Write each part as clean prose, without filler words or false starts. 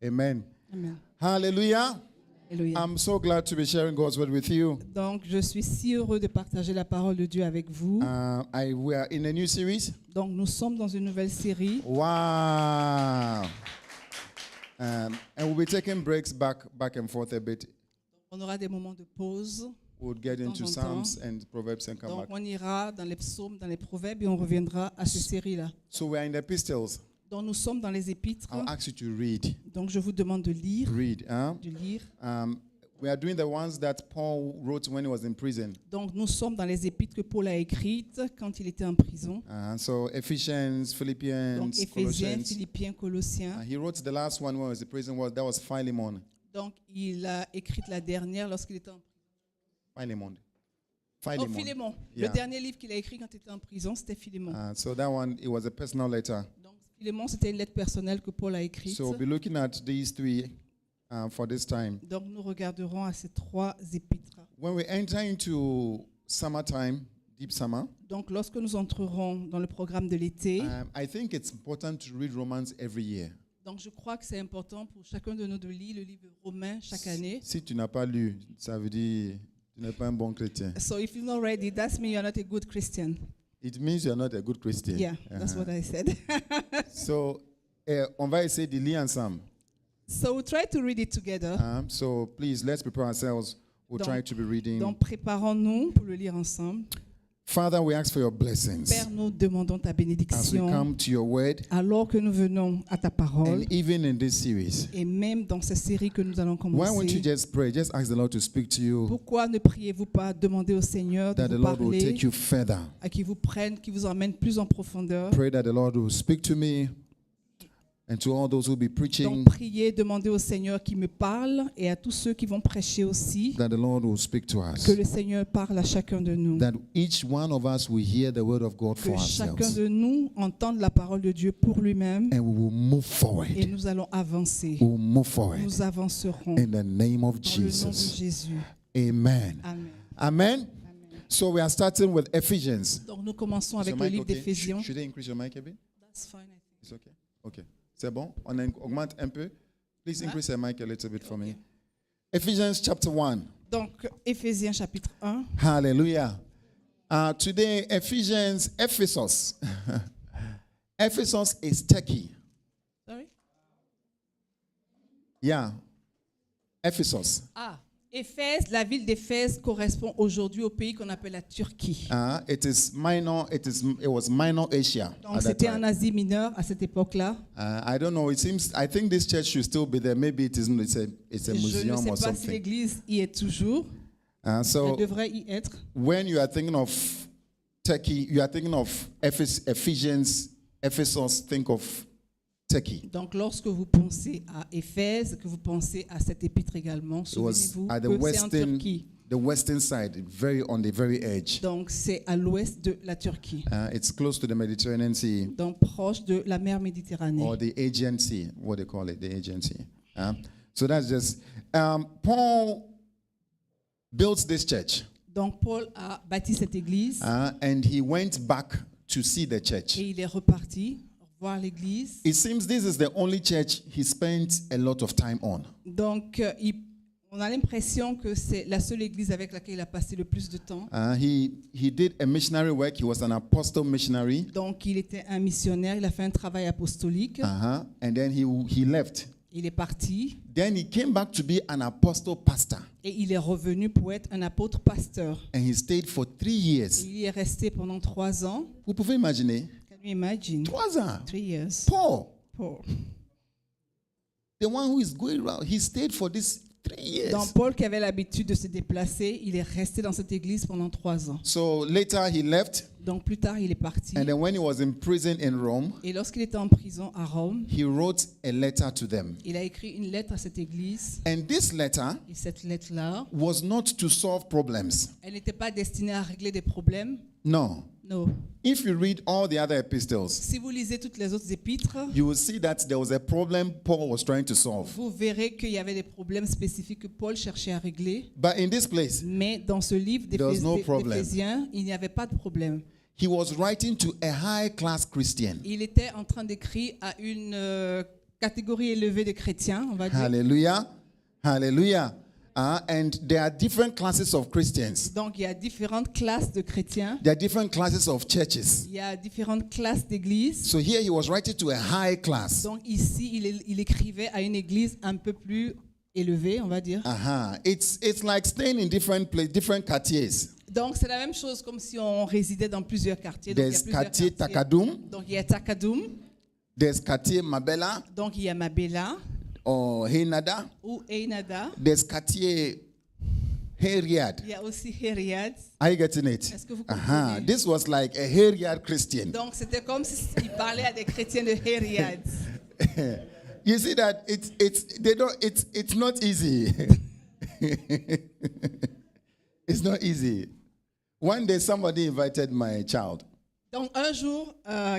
Amen. Amen. Hallelujah. Alléluia. I'm so glad to be sharing God's word with you. Donc, je suis si heureux de partager la parole de Dieu avec vous. We are in a new series. Donc, nous sommes dans une nouvelle série. Wow. And we'll be taking breaks back and forth a bit. On aura des moments de pause. We'll get De temps into en Psalms temps. and Proverbs and come Donc, back. on ira dans les psaumes, dans les proverbes et on reviendra à ces séries-là. So we are in the epistles. Donc, nous sommes dans les épîtres. I'll ask you to read. Donc, je vous demande de lire. Read. De lire. We are doing the ones that Paul wrote when he was in prison. Donc, nous sommes dans les épîtres que Paul a écrites quand il était en prison. So Ephesians, Philippians, Donc, Éphésiens, Colossians. Philippiens, Colossiens. He wrote the last one when he was in prison. That was Philemon. Donc, il a écrit la dernière lorsqu'il était en prison. Philemon. Oh, Philémon. Yeah. Le dernier livre qu'il a écrit quand il était en prison, c'était Philémon. So that one, it was a personal letter. Donc, Philémon, c'était une lettre personnelle que Paul a écrite. So we'll be looking at these three for this time. Donc, nous regarderons à ces trois épîtres. When we enter into summertime, deep summer, Donc, lorsque nous entrerons dans le programme de l'été, I think it's important to read Romans every year. donc je crois que c'est important pour chacun de nous de lire le livre Romain chaque année. Si tu n'as pas lu, ça veut dire tu n'es pas un bon chrétien. So if you're not ready, that means you're not a good Christian. It means you're not a good Christian. Yeah, that's what I said. So, on va essayer de lire ensemble. So we'll try to read it together. So please, let's prepare ourselves. We'll try to be reading. Donc préparons-nous pour le lire ensemble. Father, we ask for your blessings Père, nous demandons ta as we bénédiction come to your word, alors que nous venons à ta parole. and even in this series. Et même dans cette série que nous allons Why won't you commencer, just pray? Just ask the Lord to speak to you, pourquoi ne priez-vous pas demander au Seigneur de that the vous Lord will parler, take you further. à qui vous prenne, qui vous emmène plus en profondeur? Pray that the Lord will speak to me and to all those who will be preaching, Donc priez, demandez au Seigneur qui me parle et à tous ceux qui vont prêcher aussi, that the Lord will speak to us, que le Seigneur parle à chacun de nous. that each one of us will hear the word of God for Que chacun ourselves, de nous entende la parole de Dieu pour lui-même and we will move et forward. nous allons avancer. We will move forward Nous avancerons in the name of dans le nom de Jesus. Jésus. Amen. Amen. Amen. So we are starting with Ephesians. Donc nous commençons Is avec your le mic livre okay? d'Éphésiens. Should I increase your mic a bit? That's fine, I think. It's okay. Okay. C'est bon? On augmente un peu. Please increase your mic a little bit for me. Ephesians chapter 1. Donc Éphésiens chapitre 1. Hallelujah. Today, Ephesus. Ephesus is Turkey. Sorry? Yeah. Ephesus. Ah, Éphèse, la ville d'Éphèse correspond aujourd'hui au pays qu'on appelle la Turquie. It was minor Asia Donc at that c'était en time. Asie mineure à cette époque-là. I don't know. I think this church should still be there. Maybe it's a Je ne museum sais or pas si something. l'église y est toujours. Elle So devrait y être. when you are thinking of Turkey, you are thinking of Ephesians, Ephesus, think of Turkey. Donc lorsque vous pensez à Éphèse, que vous pensez à cette épître également, It was souvenez-vous at que c'est en Turquie. the western side, on the very edge. Donc c'est à l'ouest de la Turquie. It's close to the Mediterranean Sea Donc proche de la mer Méditerranée. or the Aegean Sea, what they call it, the Aegean Sea. So that's just Paul built this church, Donc Paul a bâti cette église and he went back to see the church. et il est reparti voir l'église. It seems this is the only church he spent a lot of time on. Donc on a l'impression que c'est la seule église avec laquelle il a passé le plus de temps. He did a missionary work. He was an apostle missionary. Donc il était un missionnaire, il a fait un travail apostolique. And then he left. Il est parti Then he came back to be an apostle pastor. et il est revenu pour être un apôtre pasteur. And he stayed for 3 years. Il y est resté pendant 3 ans. Vous pouvez imaginer? Can you imagine? 3 ans. 3 years. Paul, Paul. the one who is going around, he stayed for this 3 years. Donc Paul qui avait l'habitude de se déplacer, il est resté dans cette église pendant 3 ans. So later he left. Donc plus tard, il est parti. And then when he was in prison in Rome, Et lorsqu'il était en prison à Rome, he wrote a letter to them. il a écrit une lettre à cette église. And this letter Et cette lettre-là, was not to solve problems. elle n'était pas destinée à régler des problèmes. No. Non. If you read all the other epistles, Si vous lisez toutes les autres épîtres, you will see that there was a problem Paul was trying to solve. vous verrez qu'il y avait des problèmes spécifiques que Paul cherchait à régler. But in this place, Mais dans ce livre There was no problem. d'Éphésiens, il n'y avait pas de problème. he was writing to a high-class Christian. Il était en train d'écrire à une catégorie élevée de chrétiens, on va dire. Hallelujah. Hallelujah. And there are different classes of Christians. Donc, il y a différentes classes de chrétiens. There are different classes of churches. Il y a différentes classes d'églises. So here he was writing to a high class. Donc, ici, il écrivait à une église un peu plus élevée, on va dire. It's like staying in different places, different quartiers. Donc, c'est la même chose comme si on résidait dans plusieurs quartiers. Donc, il y a There's plusieurs quartier quartiers. Takadum. Donc, il y a Takadum. There's quartier Mabela Donc, il y a Mabela or Heinada. ou Einada. There's quartier Heriad. Il y a aussi Heriad. Are you getting it? Est-ce que vous comprenez? This was like a Heriad Christian. Donc, c'était comme s'il parlait à des chrétiens de Heriad. You see that it's not easy. It's not easy. One day somebody invited my child Donc, un jour,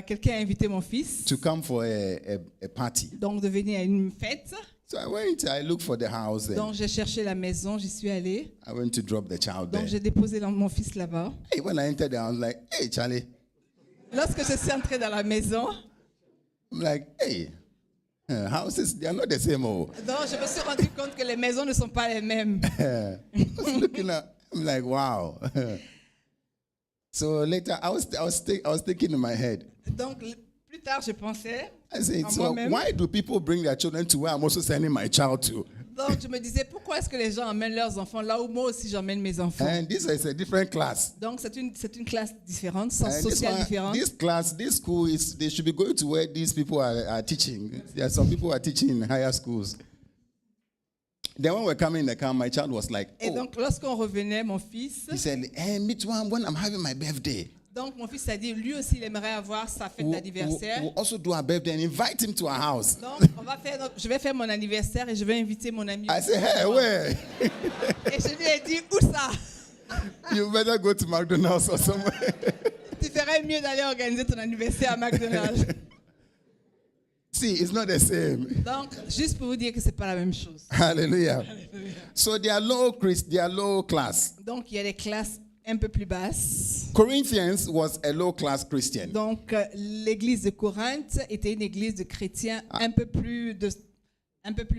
quelqu'un a invité mon fils to come for a party. donc de venir à une fête. So I looked for the house there. Donc, j'ai cherché la maison, j'y suis allée. I went to drop the child Donc, there. j'ai déposé mon fils là-bas. Hey, when I entered there, I was like, hey, Charlie. Lorsque je suis entrée dans la maison, I'm like, hey, houses, they are not the same. Oh. donc je me suis rendu compte que les maisons ne sont pas les mêmes. I was looking at, I'm like, wow. So later, I was thinking in my head. Donc, plus tard, je pensais I said, en so moi-même. why do people bring their children to where I'm also sending my child to? Donc, je me disais, pourquoi est-ce que les gens emmènent leurs enfants là où moi aussi j'emmène mes enfants? And this is a different class. Donc, c'est une classe différente, sens And social différent. this school they should be going to where these people are teaching. There are some people who are teaching in higher schools. Then when we're coming in the car, my child was like, Et oh. donc, lorsqu'on revenait, mon fils, He said, hey, me too, when I'm having my birthday. donc mon fils a dit, lui aussi, il aimerait avoir sa fête d'anniversaire. We'll also do our birthday and invite him to our house. Donc, je vais faire mon anniversaire et je vais inviter mon ami. I said, hey, where? Et je lui ai dit, où ça? You better go to McDonald's or somewhere. Tu ferais mieux d'aller organiser ton anniversaire à McDonald's. See, it's not the same. Donc, juste pour vous dire que c'est pas la même chose. Hallelujah. So they are low class. Donc, il y a des classes un peu plus basses. Corinthians was a low class Christian. Donc, l'église de Corinthe était une église de chrétiens un peu plus bas.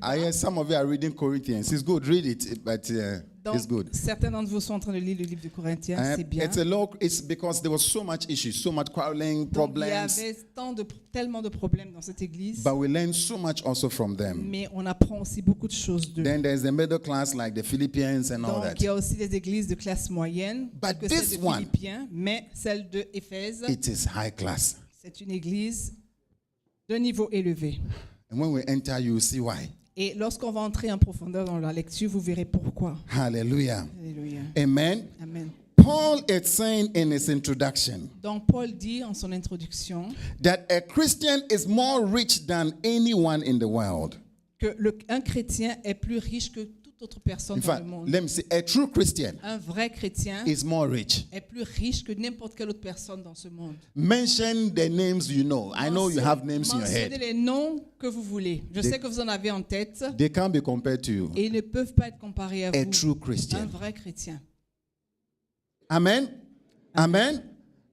I hear some of you are reading Corinthians. It's good, read it, but Donc, it's good. certains d'entre vous sont en train de lire le livre de Corinthiens, c'est bien. It's because there was so much issues, so much quarreling, Donc, il y problems, avait tellement de problèmes dans cette église, but we learn so much also from them. mais on apprend aussi beaucoup de choses d'eux. Then there's the middle class like the Philippians and all Donc, that. il y a aussi des églises de classe moyenne, But que this celle de one- Philippiens, mais celle de Éphèse, It is high class. c'est une église de niveau élevé. And when we enter, you will see why. Et lorsqu'on va entrer en profondeur dans la lecture, vous verrez pourquoi. Hallelujah. Alléluia. Amen. Amen. Paul is saying in his introduction Donc Paul dit en son introduction that a Christian is more rich than anyone in the world. que un chrétien est plus riche que toute autre personne In dans fact, le monde. let me say, a true Christian Un vrai chrétien is more rich. est plus riche que n'importe quelle autre personne dans ce monde. Mention the names you know. I know you have names in your Mentionnez head. les noms que vous voulez. Je sais que vous en avez en tête They can't be compared to you. et ils ne peuvent pas être comparés à A vous. true Un Christian. vrai chrétien. Amen. Amen.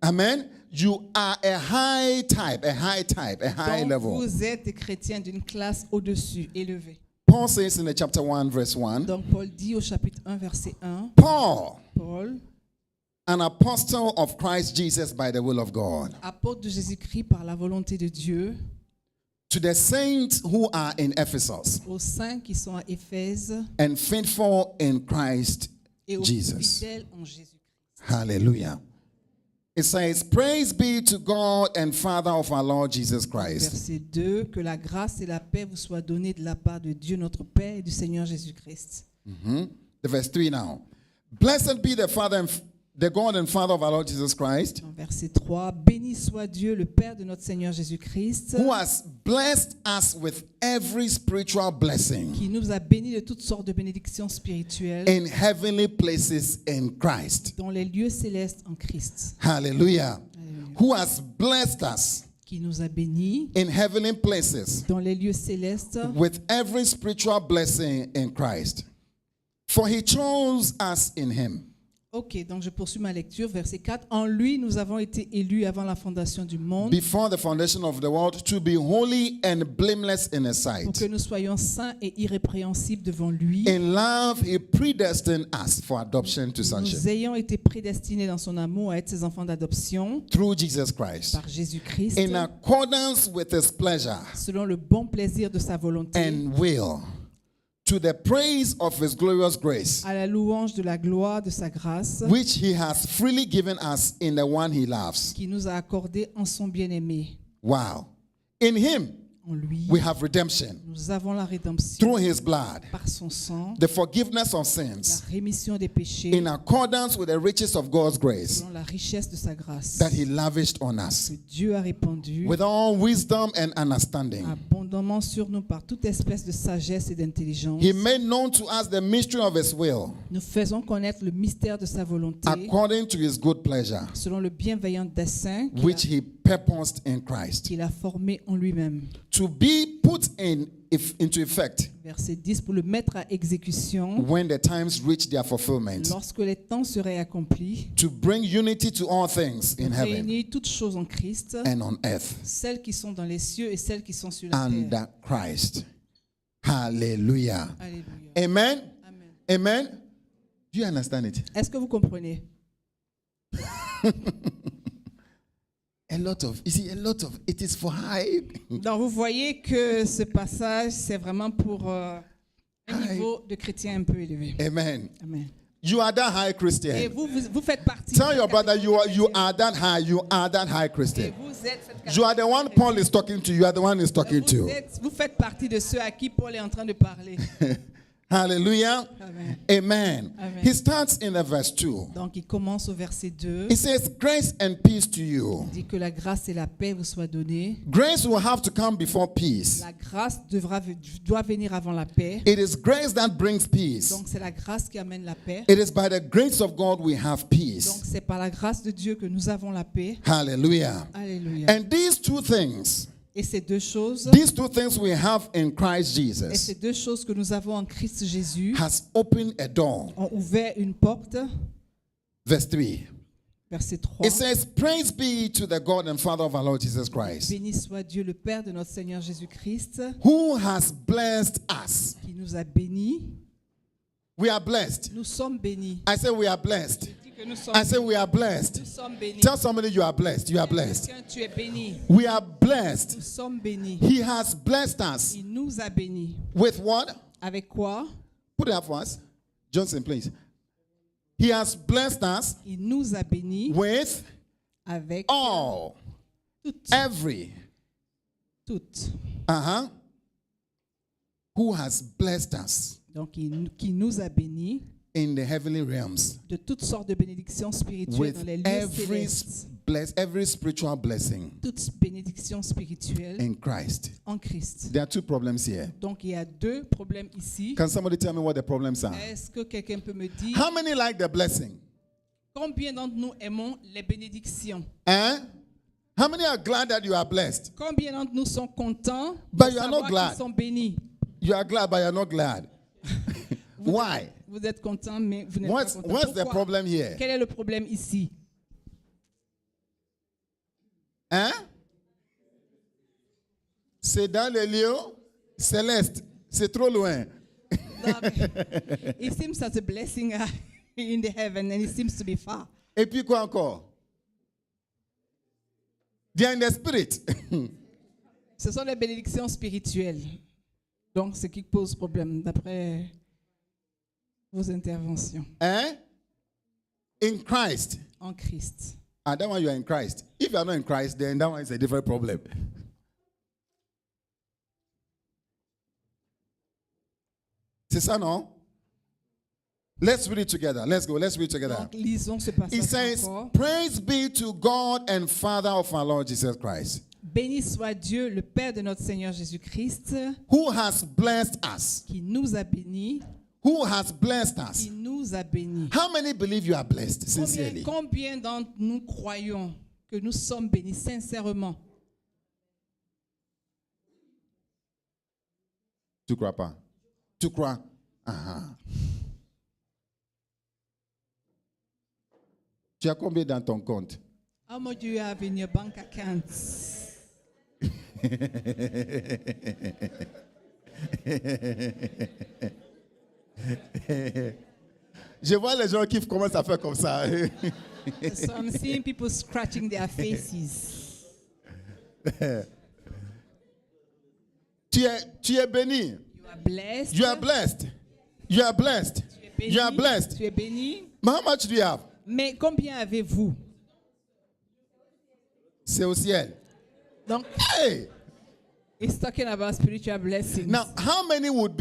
Amen. You are a high type, a high Donc, level. vous êtes des chrétiens d'une classe au-dessus, élevée. Paul says in the chapter 1, verse 1, Donc Paul dit au chapitre 1, verset 1, Paul, Paul, an apostle of Christ Jesus by the will of God, apôtre de Jésus-Christ par la volonté de Dieu, to the saints who are in Ephesus aux saints qui sont à Éphèse and faithful in Christ et aux Jesus. fidèles en Jésus-Christ. Hallelujah. It says, praise be to God and Father of our Lord Jesus Christ. Verset 2, que la grâce et la paix vous soient données de la part de Dieu notre Père et du Seigneur Jésus-Christ. The verse 3 now. Blessed be the Father and the God and Father of our Lord Jesus Christ, En verset 3, béni soit Dieu, le Père de notre Seigneur Jésus-Christ, who has blessed us with every spiritual blessing qui nous a bénis de toutes sortes de bénédictions spirituelles in heavenly places in Christ. dans les lieux célestes en Christ. Hallelujah. Who has blessed us Qui nous a bénis in heavenly places dans les lieux célestes with every spiritual blessing in Christ. For he chose us in him Ok, donc je poursuis ma lecture, verset 4. En lui, nous avons été élus avant la fondation du monde before the foundation of the world, to be holy and blameless in His pour que sight. nous soyons saints et irrépréhensibles devant lui. In love, He predestined us for adoption to Nous sonship ayons été prédestinés dans son amour à être ses enfants d'adoption through Jesus Christ, par Jésus-Christ, in accordance with His pleasure selon le bon plaisir de sa volonté, and will, to the praise of His glorious grace, à la louange de la gloire de sa grâce, which He has freely given us in the one He loves. qui nous a accordé en son bien-aimé. Wow. In Him, En lui, we have redemption nous avons la rédemption through His blood, par son sang, the forgiveness of la sins, rémission des péchés, in accordance with the riches of God's grace selon la richesse de sa grâce, that He lavished on us, que Dieu a répandu with all wisdom and understanding. abondamment sur nous par toute espèce de sagesse et d'intelligence. He made known to us the mystery of His will, Nous faisons connaître le mystère de sa volonté, according to His good pleasure, selon le bienveillant dessein which He purposed in Christ, qu'il a formé en lui-même. to be put into effect Verset 10, pour le mettre à exécution when the times reach their fulfillment, lorsque les temps seraient accomplis, to bring unity to all things in heaven réunir toutes choses en Christ, and on earth celles qui sont dans les cieux et celles qui sont sur la under terre. Christ. Hallelujah. Alléluia. Amen. Amen. Amen. Do you understand it? Est-ce que vous comprenez? A lot of it is for high. Donc vous voyez que ce passage, c'est vraiment pour un niveau de chrétien un peu élevé. Amen. Amen. You are that high Et Christian. vous faites partie. Tell de your cette brother catégorie you chrétienne. are that high. You are that high Et Christian. vous êtes cette You are the one Paul catégorie is talking to. You are the one he's talking to. Vous faites partie de ceux à qui Paul est en train de parler. Hallelujah. Amen. Amen. Amen. He starts in the verse 2. Donc il commence au verset 2. He says, grace and peace to you. Il dit que la grâce et la paix vous soient données. Grace will have to come before peace. La grâce doit venir avant la paix. It is grace that brings peace. Donc c'est la grâce qui amène la paix. It is by the grace of God we have Donc peace. c'est par la grâce de Dieu que nous avons la paix. Hallelujah. Alléluia. And these two things Et ces deux choses, we have in Christ et Jesus ces deux choses que nous avons en Christ Jésus has opened a door. ont ouvert une porte. Verse 3. Verset 3. It says, praise be to the God and Father of our Lord Jesus Christ, Béni soit Dieu le Père de notre Seigneur Jésus-Christ, who has blessed us. qui nous a bénis. We are blessed. Nous sommes bénis. I say we are blessed. Je dis que nous sommes I say bénis. we are blessed. Nous sommes bénis. Tell somebody you are blessed. You are blessed. Quelqu'un, tu es béni. We are blessed. Nous sommes bénis. He has blessed us Il nous a bénis. with what? Avec quoi? Put it up for us. Johnson, please. He has blessed us Il nous a bénis with avec all, toutes. every, Toutes. uh-huh, who has blessed us Donc, qui nous a bénis in the heavenly realms de toutes sortes de bénédictions spirituelles with dans les lieux célestes. every spiritual blessing Toutes bénédictions spirituelles in Christ. en Christ. There are two problems here. Donc, il y a deux problèmes ici. Can somebody tell me what the problems are? Est-ce que quelqu'un peut me dire How many like the blessing? combien d'entre nous aimons les bénédictions? Eh? How many are glad that you are blessed? Combien d'entre nous sont contents de But you are not savoir glad. qu'ils sont bénis? You are glad, but you are not glad. Why? Vous êtes contents, mais vous n'êtes What's pas contents. the Pourquoi? problem here? Quel est le problème ici? Hein? C'est dans les lieux célestes. C'est trop loin. It seems as a blessing in the heaven and it seems to be far. Et puis quoi encore? They are in the spirit. Ce sont les bénédictions spirituelles. Donc, ce qui pose problème d'après vos interventions. Eh? In Christ. En Christ. And that one you are in Christ. If you are not in Christ, then that one is a different problem. C'est ça, non? Let's read it together. Let's go. Let's read it together. Donc, lisons ce It passage says, encore. praise be to God and Father of our Lord Jesus Christ, Béni soit Dieu, le Père de notre Seigneur Jésus-Christ, who has blessed us. qui nous a bénis, Who has blessed us. qui nous a bénis. How many believe you are blessed sincerely? Combien d'entre nous croyons que nous sommes bénis sincèrement? Tu crois pas? Tu crois? Uh-huh. Tu as combien dans ton compte? How much do you have in your bank account? Je vois les gens qui commencent à faire comme ça. So I'm seeing people scratching their faces. Tu es béni. You are blessed. You are blessed. You are blessed. Tu es béni. You are blessed. Tu es béni. But how much do you have? Mais combien avez-vous? C'est au ciel. Donc, Hey! it's talking about spiritual blessings. Now, how many would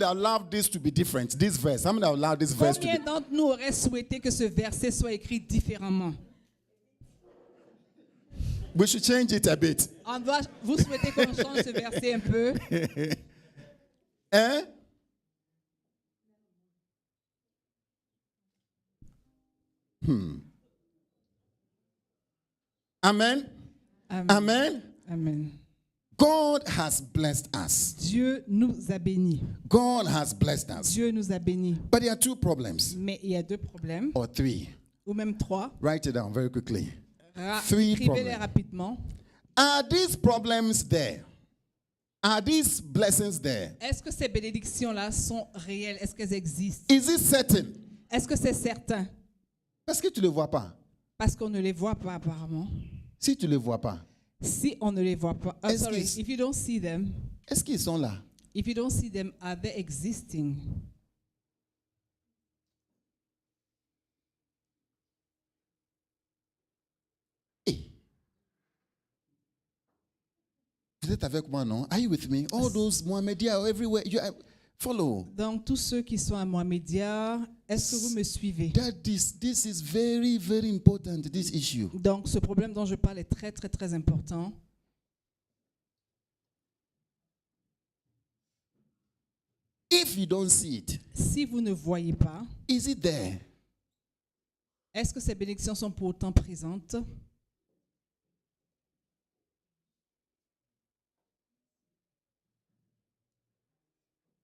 have loved this to be different? This verse. How many have loved this verse to Combien be? d'entre nous auraient souhaité que ce verset soit écrit différemment? We should change it a bit. Vous souhaitez qu'on change ce verset un peu? Eh? Amen. Amen. Amen. Amen. God has blessed us. Dieu nous a bénis. God has blessed us. Dieu nous a bénis. But there are two problems, Mais il y a deux problèmes, or three. ou même trois. Write it down very quickly. Three Écrivez-les problems. rapidement. Are these problems there? Are these blessings there? Est-ce que ces bénédictions-là sont réelles? Est-ce qu'elles existent? Is it certain? Est-ce que c'est certain? Parce que tu ne les vois pas. Parce qu'on ne les voit pas apparemment. Si tu ne les vois pas, Si on ne les voit pas, Est-ce sorry, qu'ils- if you don't see them, est-ce qu'ils sont là? if you don't see them, are they existing? Hey. Vous êtes avec moi, non? Are you with me? All those Mohammedia everywhere. Follow. Donc tous ceux qui sont à Mohamedia, est-ce que vous me suivez? That this is very, very important, this issue. Donc ce problème dont je parle est très très très important. If you don't see it, Si vous ne voyez pas, is it there? est-ce que ces bénédictions sont pour autant présentes?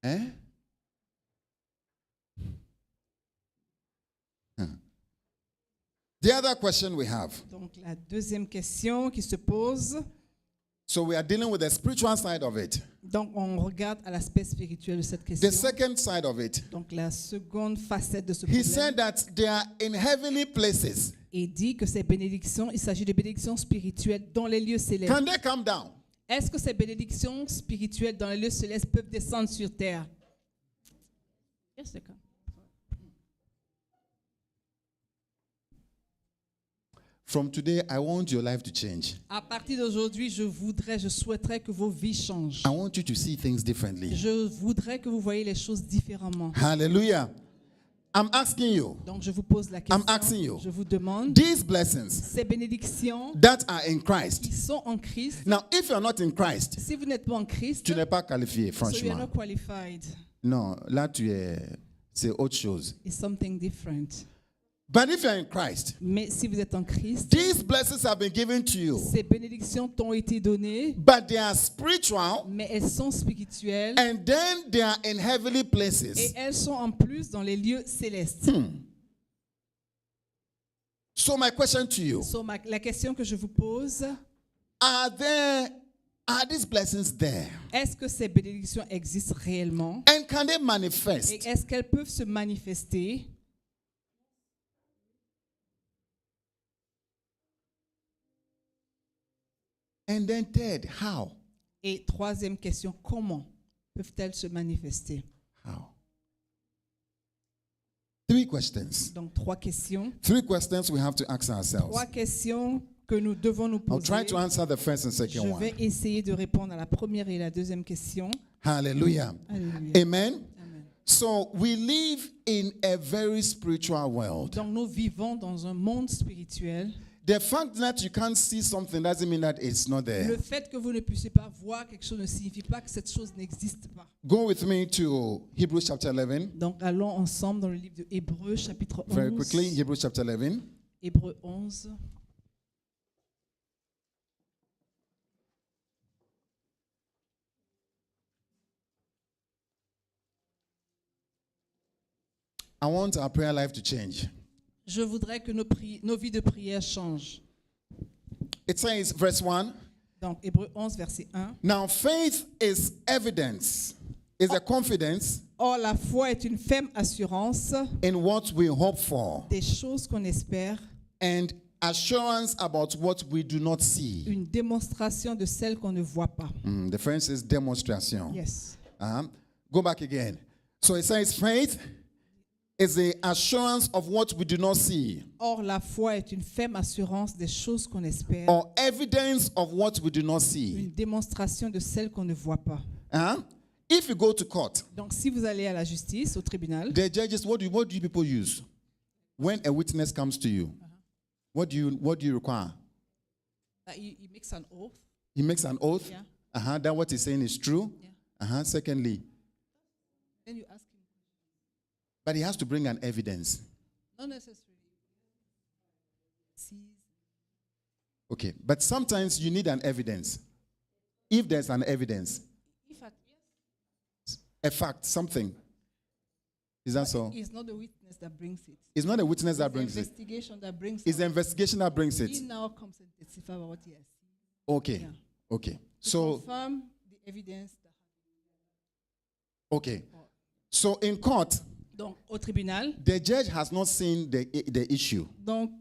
Eh? The other question we have. Donc la deuxième question qui se pose, So we are dealing with the spiritual side of it. donc on regarde à l'aspect spirituel de cette The question. second side of it. Donc la seconde facette de ce He problème, said that they are in heavenly places. il dit que ces bénédictions, il s'agit de bénédictions spirituelles dans les lieux célestes. Can they come down? Est-ce que ces bénédictions spirituelles dans les lieux célestes peuvent descendre sur terre? Yes, they can. From today, I want your life to change. À partir d'aujourd'hui, je souhaiterais que vos vies changent. I want you to see things differently. Je voudrais que vous voyez les choses différemment. Hallelujah. I'm asking you, Donc je vous pose la question. I'm asking you. Je vous demande, these blessings ces bénédictions that are in Christ. qui sont en Christ, Now, if you're not in Christ, si vous n'êtes pas en Christ, tu n'es pas qualifié, so you are franchement. not qualified. Non, là, c'est autre chose. It's something different. But if you're in Christ, Mais si vous êtes en Christ, these blessings have been given to you, ces bénédictions t'ont été données, but they are spiritual, mais elles sont spirituelles and then they are in heavenly et places. elles sont en plus dans les lieux célestes. So my question to you, So, la question que je vous pose, are these blessings there? est-ce que ces bénédictions existent réellement? And can they Et manifest? est-ce qu'elles peuvent se manifester? And then third, how? Et troisième question, comment peuvent-elles se manifester? How? Three questions. Donc, trois questions. Three questions we have to ask ourselves. Trois questions que nous devons nous I'll poser. try to answer the first and Je second vais one. essayer de répondre à la première et la deuxième question. Hallelujah. Alléluia. Amen. Amen. So we live in a very spiritual world. Donc, nous vivons dans un monde spirituel. The fact that you can't see something doesn't mean that it's not Le there. fait que vous ne puissiez pas voir quelque chose ne signifie pas que cette chose n'existe pas. Go with me to Hebrews chapter 11. Donc, allons ensemble dans le livre de Hébreux, chapitre 11. Very quickly, Hebrews chapter 11. Hébreux 11. I want our prayer life to change. Je voudrais que nos vies de prière changent. It says, verse 1, Donc, Hébreux 11, verset 1. now faith is evidence, is a confidence Or, la foi est une ferme assurance in what we hope for des choses qu'on espère, and assurance about what we do not see. une démonstration de celles qu'on ne voit pas. The French is demonstration. Yes. Go back again. So it says faith is the assurance of what we do not see, Or, la foi est une ferme assurance des choses qu'on espère, or evidence of what we do not see. une démonstration de celles qu'on ne voit pas. If you go to court, Donc, si vous allez à la justice, au tribunal, the judges, what do you people use when a witness comes to you? What do you require? he makes an oath. He makes an oath. Yeah. That what he's saying is true. Yeah. Secondly, Then you ask him. but he has to bring an evidence. Not necessarily. Sees. Okay, but sometimes you need an evidence. If there's an evidence, If at, yes. a fact, something. Is that so? It's not the witness that brings it. It's not a witness that It's the brings it. investigation that brings It's the it. investigation that brings He it. now comes and testifies about what he has seen. Okay. Yeah. Okay. To So, confirm the evidence. okay. So in court, Donc, au tribunal, the judge has not seen the issue. donc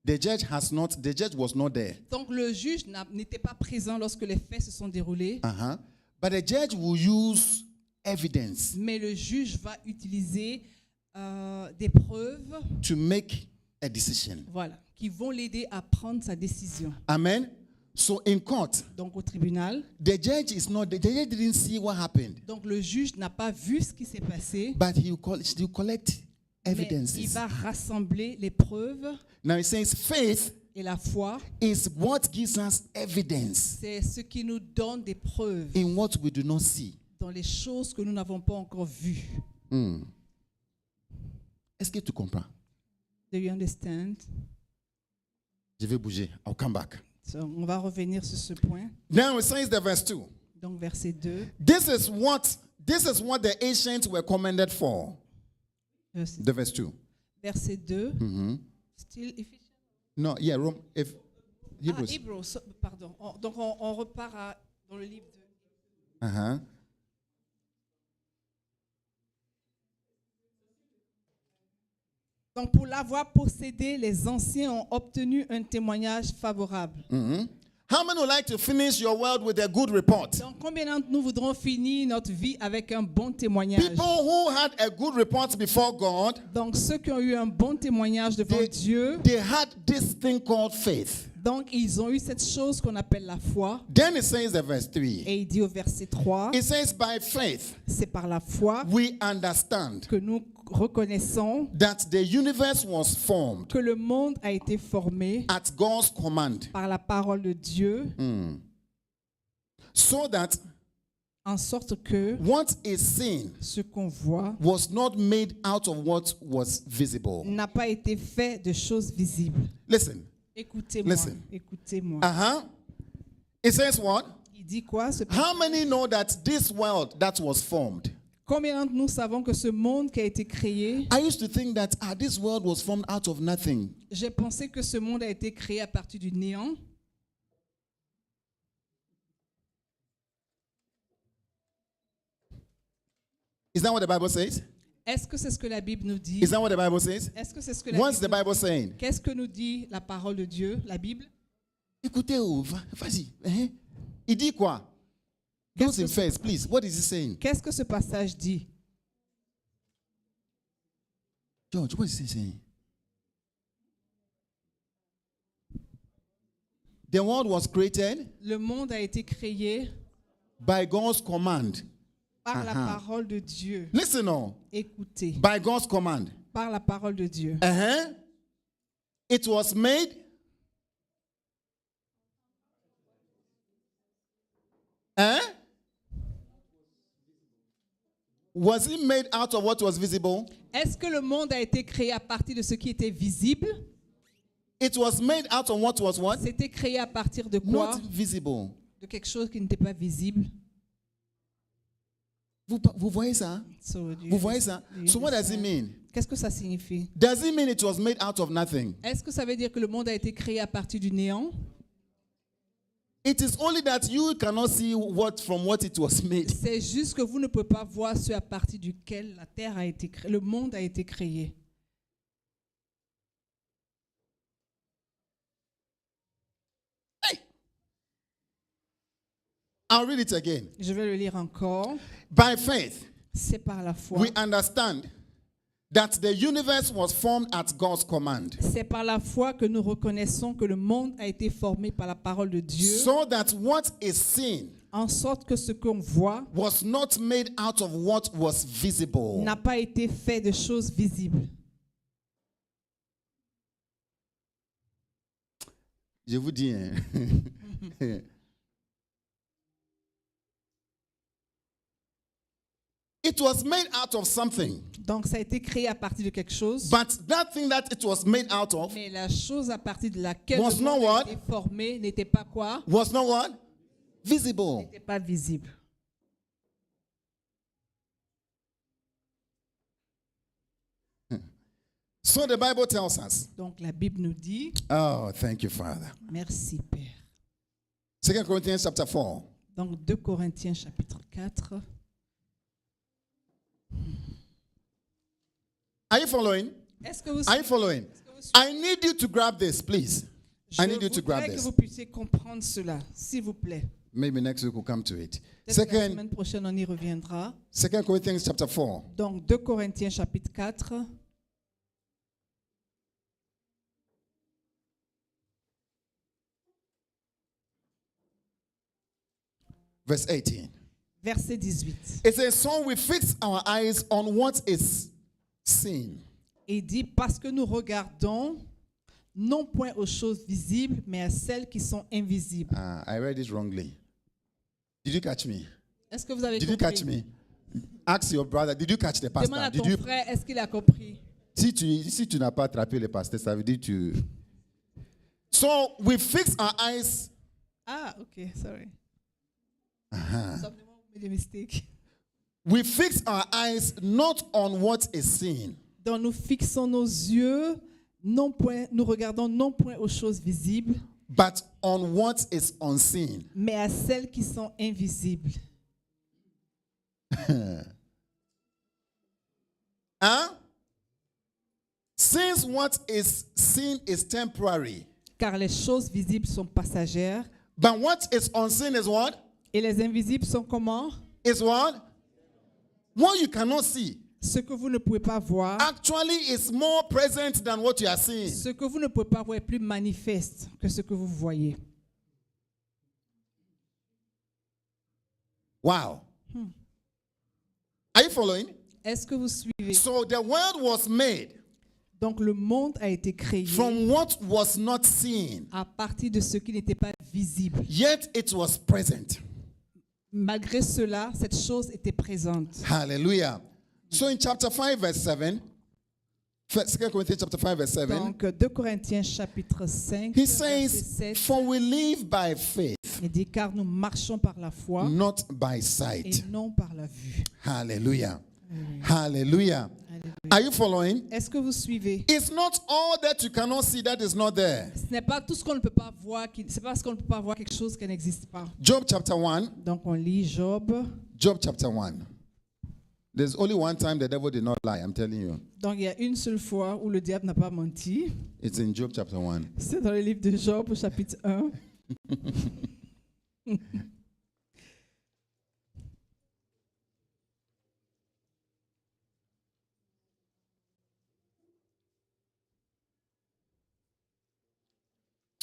The judge was not there. le juge n'était pas présent lorsque les faits se sont déroulés, But the judge will use evidence mais le juge va utiliser des preuves, to make a decision. voilà, qui vont l'aider à prendre sa décision. Amen. So in court, Donc, au tribunal, the judge didn't see what happened, donc le juge n'a pas vu ce qui s'est passé, but he will collect mais il evidences. va rassembler les preuves. Now it says faith Et la foi, is what gives us evidence c'est ce qui nous donne des preuves in what we do not see. dans les choses que nous n'avons pas encore vues. Est-ce que tu comprends? Do you understand? Je vais bouger. I'll come back. So, on va revenir sur ce point. Now it says the verse 2. Donc, verset 2. This is what the ancients were commended for. Verset, The verse 2. verset 2. Still Ephesians. No, yeah, Hebrews. Hebrews, pardon. Donc, on repart dans le livre de... Donc, pour l'avoir possédé, les anciens ont obtenu un témoignage favorable. How many would like to finish your world with a good report? Donc, combien d'entre nous voudrons finir notre vie avec un bon témoignage? People who had a good report before God, Donc, ceux qui ont eu un bon témoignage devant Dieu, they had this thing called faith. donc ils ont eu cette chose qu'on appelle la foi. Then it says the verse 3. Et il dit au verset 3, It says, by faith, c'est par la foi we understand que nous reconnaissons that the universe was formed que le monde a été formé at God's command, par la parole de Dieu, so that en sorte que what is seen ce qu'on voit was not made out of what was visible. n'a pas été fait de choses visibles. Listen. Écoutez-moi, Listen. écoutez-moi. It says what? Il dit quoi? How many know that this world that was formed? Combien d'entre nous savons que ce monde qui a été créé, I used to think that this world was formed out of nothing. j'ai pensé que ce monde a été créé à partir du néant. Is that what the Bible says? Est-ce que c'est ce que la Bible nous dit? Is that what the Bible says? Est-ce que c'est ce que la What's the Bible nous Bible dit? saying? Qu'est-ce que nous dit la parole de Dieu, la Bible? Écoutez, vas-y. Il dit quoi? Those in first, please. What is he saying? Qu'est-ce que ce passage dit? George, what is he saying? The world was created Le monde a été créé by God's command. par la parole de Dieu. Listen on. Écoutez, By God's command. par la parole de Dieu. It was made. Was it made out of what was visible? Est-ce que le monde a été créé à partir de ce qui était visible? It was made out of what was what? C'était créé à partir de quoi? Not visible. De quelque chose qui n'était pas visible. Vous voyez ça? Vous voyez ça? So what does it mean? Qu'est-ce que ça signifie? Does it mean it was made out of nothing? Est-ce que ça veut dire que le monde a été créé à partir du néant? It is only that you cannot see from what it was made. C'est juste que vous ne pouvez pas voir ce à partir duquel la terre a été créée, le monde a été créé. Hey! I'll read it again. Je vais le lire encore. By faith, C'est par la foi. we understand that the universe was formed at God's command, C'est par la foi que nous reconnaissons que le monde a été formé par la parole de Dieu, so that what is seen en sorte que ce qu'on voit was not made out of what was visible. n'a pas été fait de choses visibles. Je vous dis, hein. It was made out of something, Donc ça a été créé à partir de quelque chose, but that thing that it was made out of mais la chose à partir de laquelle Was le monde not a what? été formé n'était pas quoi? was not what? Visible. N'était pas visible. So the Bible tells us. Donc la Bible nous dit, Oh, thank you, Father. merci Père. 2 Corinthians chapter 4. Donc 2 Corinthiens chapitre 4. Are you following? Est-ce que vous Are you following? I need you to grab this, please. I need you to grab voudrais que this. vous puissiez comprendre cela, s'il vous plaît. Maybe next week we'll come to it. Peut-être que la Second, semaine prochaine, on y reviendra. 2 Corinthians chapter 4. Donc 2 Corinthiens chapitre 4. Verse 18. Verset 18. It says, so we fix our eyes on what is seen. Et il dit, parce que nous regardons non point aux choses visibles, mais à celles qui sont invisibles. I read it wrongly. Did you catch me? Est-ce que vous avez Did you compris? catch me? Ask your brother, did you catch the Demande à pastor? ton frère, est-ce qu'il a compris? Si tu n'as pas attrapé le pasteur, ça veut dire tu... So we fix our eyes. Ah, ok, sorry. Uh-huh. Simplement, vous made a mistake. We fix our eyes not on what is seen, Donc nous fixons nos yeux, non point, nous regardons non point aux choses visibles, but on what is unseen. mais à celles qui sont invisibles. Huh? Since what is seen is temporary, Car les choses visibles sont passagères, but what is unseen is what? et les invisibles sont comment? Is what? What you cannot see Ce que vous ne pouvez pas voir, actually is more present than what you are seeing. ce que vous ne pouvez pas voir est plus manifeste que ce que vous voyez. Wow. Are you following? Est-ce que vous suivez? So the world was made Donc le monde a été créé from what was not seen, à partir de ce qui n'était pas visible. yet it was present. Malgré cela, cette chose était présente. Hallelujah. So in chapter 5, verse 7, 2 Corinthians chapter 5, verse 7, Donc 2 Corinthiens chapitre 5, he verset says, 7, for we live by faith, il dit car nous marchons par la foi not by et sight. non par la vue. Hallelujah. Alléluia. Hallelujah. Alléluia. Are you following? Est-ce que vous suivez? It's not all that you cannot see that is not there. Ce n'est pas tout ce qu'on ne peut pas voir, c'est parce qu'on ne peut pas voir quelque chose qui n'existe pas. Job chapter 1. Donc on lit Job. Job chapter 1. There's only one time the devil did not lie, I'm telling you. Donc il y a une seule fois où le diable n'a pas menti. It's in Job chapter 1. C'est dans le livre de Job au chapitre 1.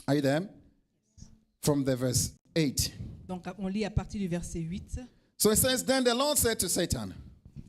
Are you there? From the verse 8. Donc on lit à partir du verset 8. So it says, then the Lord said to Satan,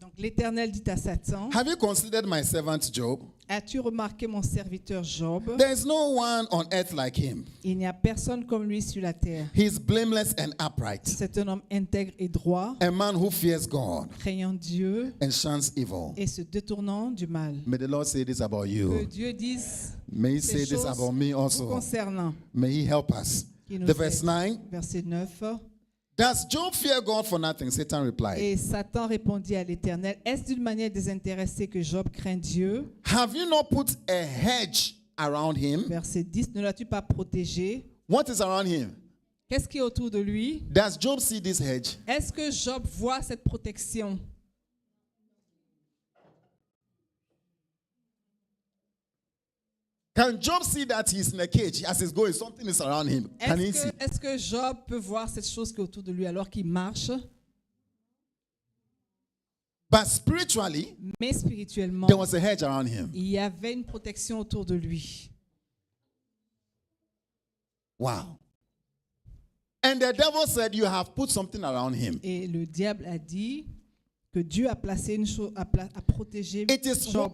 Donc l'Éternel dit à Satan, have you considered my servant Job? as-tu remarqué mon serviteur Job? There is no one on earth like him. Il n'y a personne comme lui sur la terre. He is blameless and upright, C'est un homme intègre et droit, a man who fears God craignant Dieu and shuns evil. et se détournant du mal. May the Lord say this about Que you. Dieu dise May he ces say this choses about me vous also. concernant. May he help us. Qui nous The verse aide. 9. Verset 9. Does Job fear God for nothing? Satan replied. Et Satan répondit à l'Éternel, est-ce d'une manière désintéressée que Job craint Dieu? Have you not put a hedge around him? Verset 10, ne l'as-tu pas protégé? What is around him? Qu'est-ce qui est autour de lui? Does Job see this hedge? Est-ce que Job voit cette protection? Can Job see that he's in a cage as he's going? Something is around him. Can he see? Est-ce que Job peut voir cette chose qui est autour de lui alors qu'il marche? But spiritually, Mais spirituellement, there was a hedge around him. il y avait une protection autour de lui. Wow. And the devil said, you have put something around him. Et le diable a dit que Dieu a placé une chose, a protégé It is Job.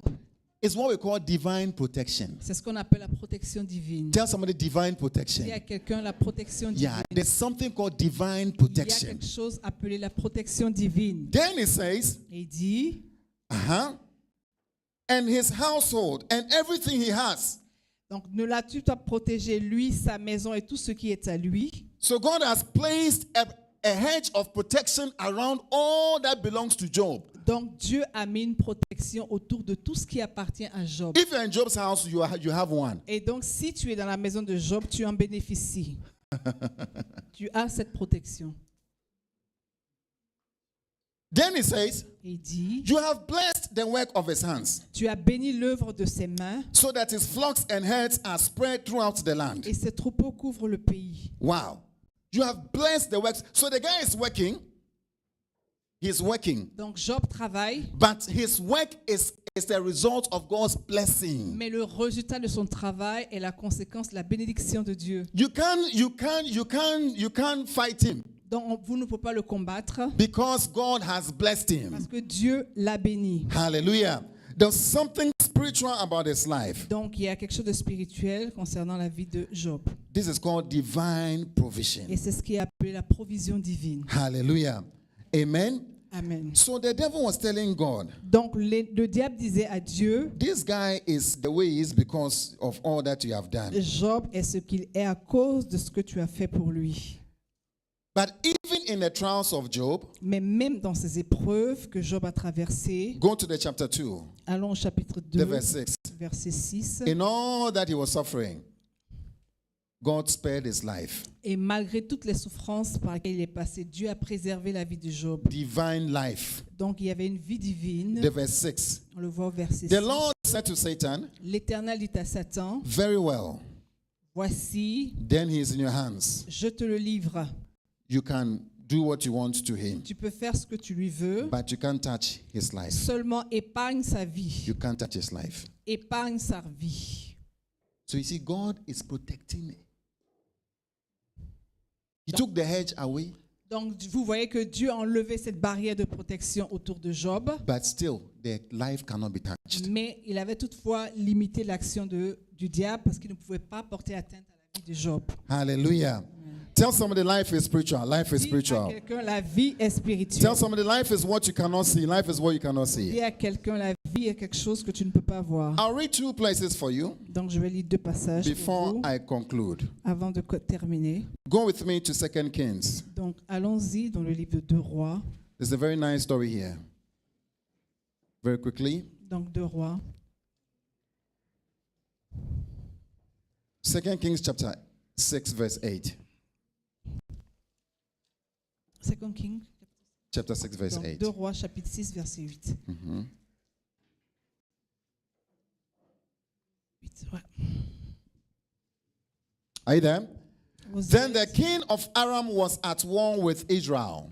it's what we call divine protection. C'est ce qu'on appelle la protection divine. Tell somebody divine Il protection. y a quelqu'un la protection divine. Yeah, there's something called divine Il y a protection. quelque chose appelé la protection divine. Then he says, Et il dit, and his household and everything he has. donc ne l'as-tu pas protégé lui, sa maison et tout ce qui est à lui? So God has placed a hedge of protection around all that belongs to Job. Donc Dieu a mis une protection autour de tout ce qui appartient à Job. If you're in Job's house, you have one. Et donc si tu es dans la maison de Job, tu en bénéficies. Tu as cette protection. Then he says, Il dit, you have blessed the work of his hands, tu as béni l'œuvre de ses mains so that his flocks and herds are spread throughout the land. et ses troupeaux couvrent le pays. Wow. You have blessed the works. So the guy is working. He's working. Donc Job travaille, But his work is the result of God's blessing. mais le résultat de son travail est la conséquence de la bénédiction de Dieu. You can't fight him Donc vous ne pouvez pas le combattre because God has blessed him. parce que Dieu l'a béni. Hallelujah. There's something spiritual about his life. Donc il y a quelque chose de spirituel concernant la vie de Job. This is called divine provision. Et c'est ce qui est appelé la provision divine. Hallelujah. Amen. Amen. So the devil was telling God, Donc le diable disait à Dieu, this guy is the way he is because of all that you have done. Job est ce qu'il est à cause de ce que tu as fait pour lui. But even in the trials of Job, Mais même dans ces épreuves que Job a traversées, go to the chapter 2, allons au chapitre 2, the verse 6. verset 6. In all that he was suffering, God spared his life. Et malgré toutes les souffrances par lesquelles il est passé, Dieu a préservé la vie de Job. Divine life. Donc il y avait une vie divine. The verse 6. On le voit au verset 6. The Lord said to Satan, L'Éternel dit à Satan, very well, voici, then he is in your hands. je te le livre. You can do what you want to him, Tu peux faire ce que tu lui veux, but you can't touch his life. seulement épargne sa vie. You can't touch his life. Épargne sa vie. So you see, God is protecting it. He took the hedge away, Donc vous voyez que Dieu a enlevé cette barrière de protection autour de Job, but still, the life cannot be touched. mais il avait toutefois limité l'action du diable parce qu'il ne pouvait pas porter atteinte à la vie de Job. Hallelujah. Tell somebody life is spiritual. Life is Dis à spiritual. quelqu'un, la vie est spirituelle. Tell somebody life is what you cannot see. Life is what you cannot see. Dis à quelqu'un, la vie est quelque chose que tu ne peux pas voir. I'll read 2 places for you Donc je vais lire 2 passages pour before vous I conclude. avant de terminer. Go with me to 2 Kings. Donc allons-y dans le livre de 2 Rois. There's a very nice story here. Very quickly. Donc 2 Rois. 2 Kings chapter 6 verse 8. 2 Kings, Chapter 6 verse donc 8. 2 Rois, chapitre 6, verset 8. 8, ouais. Are you there? Vous Then êtes- the king of Aram was at war with Israel.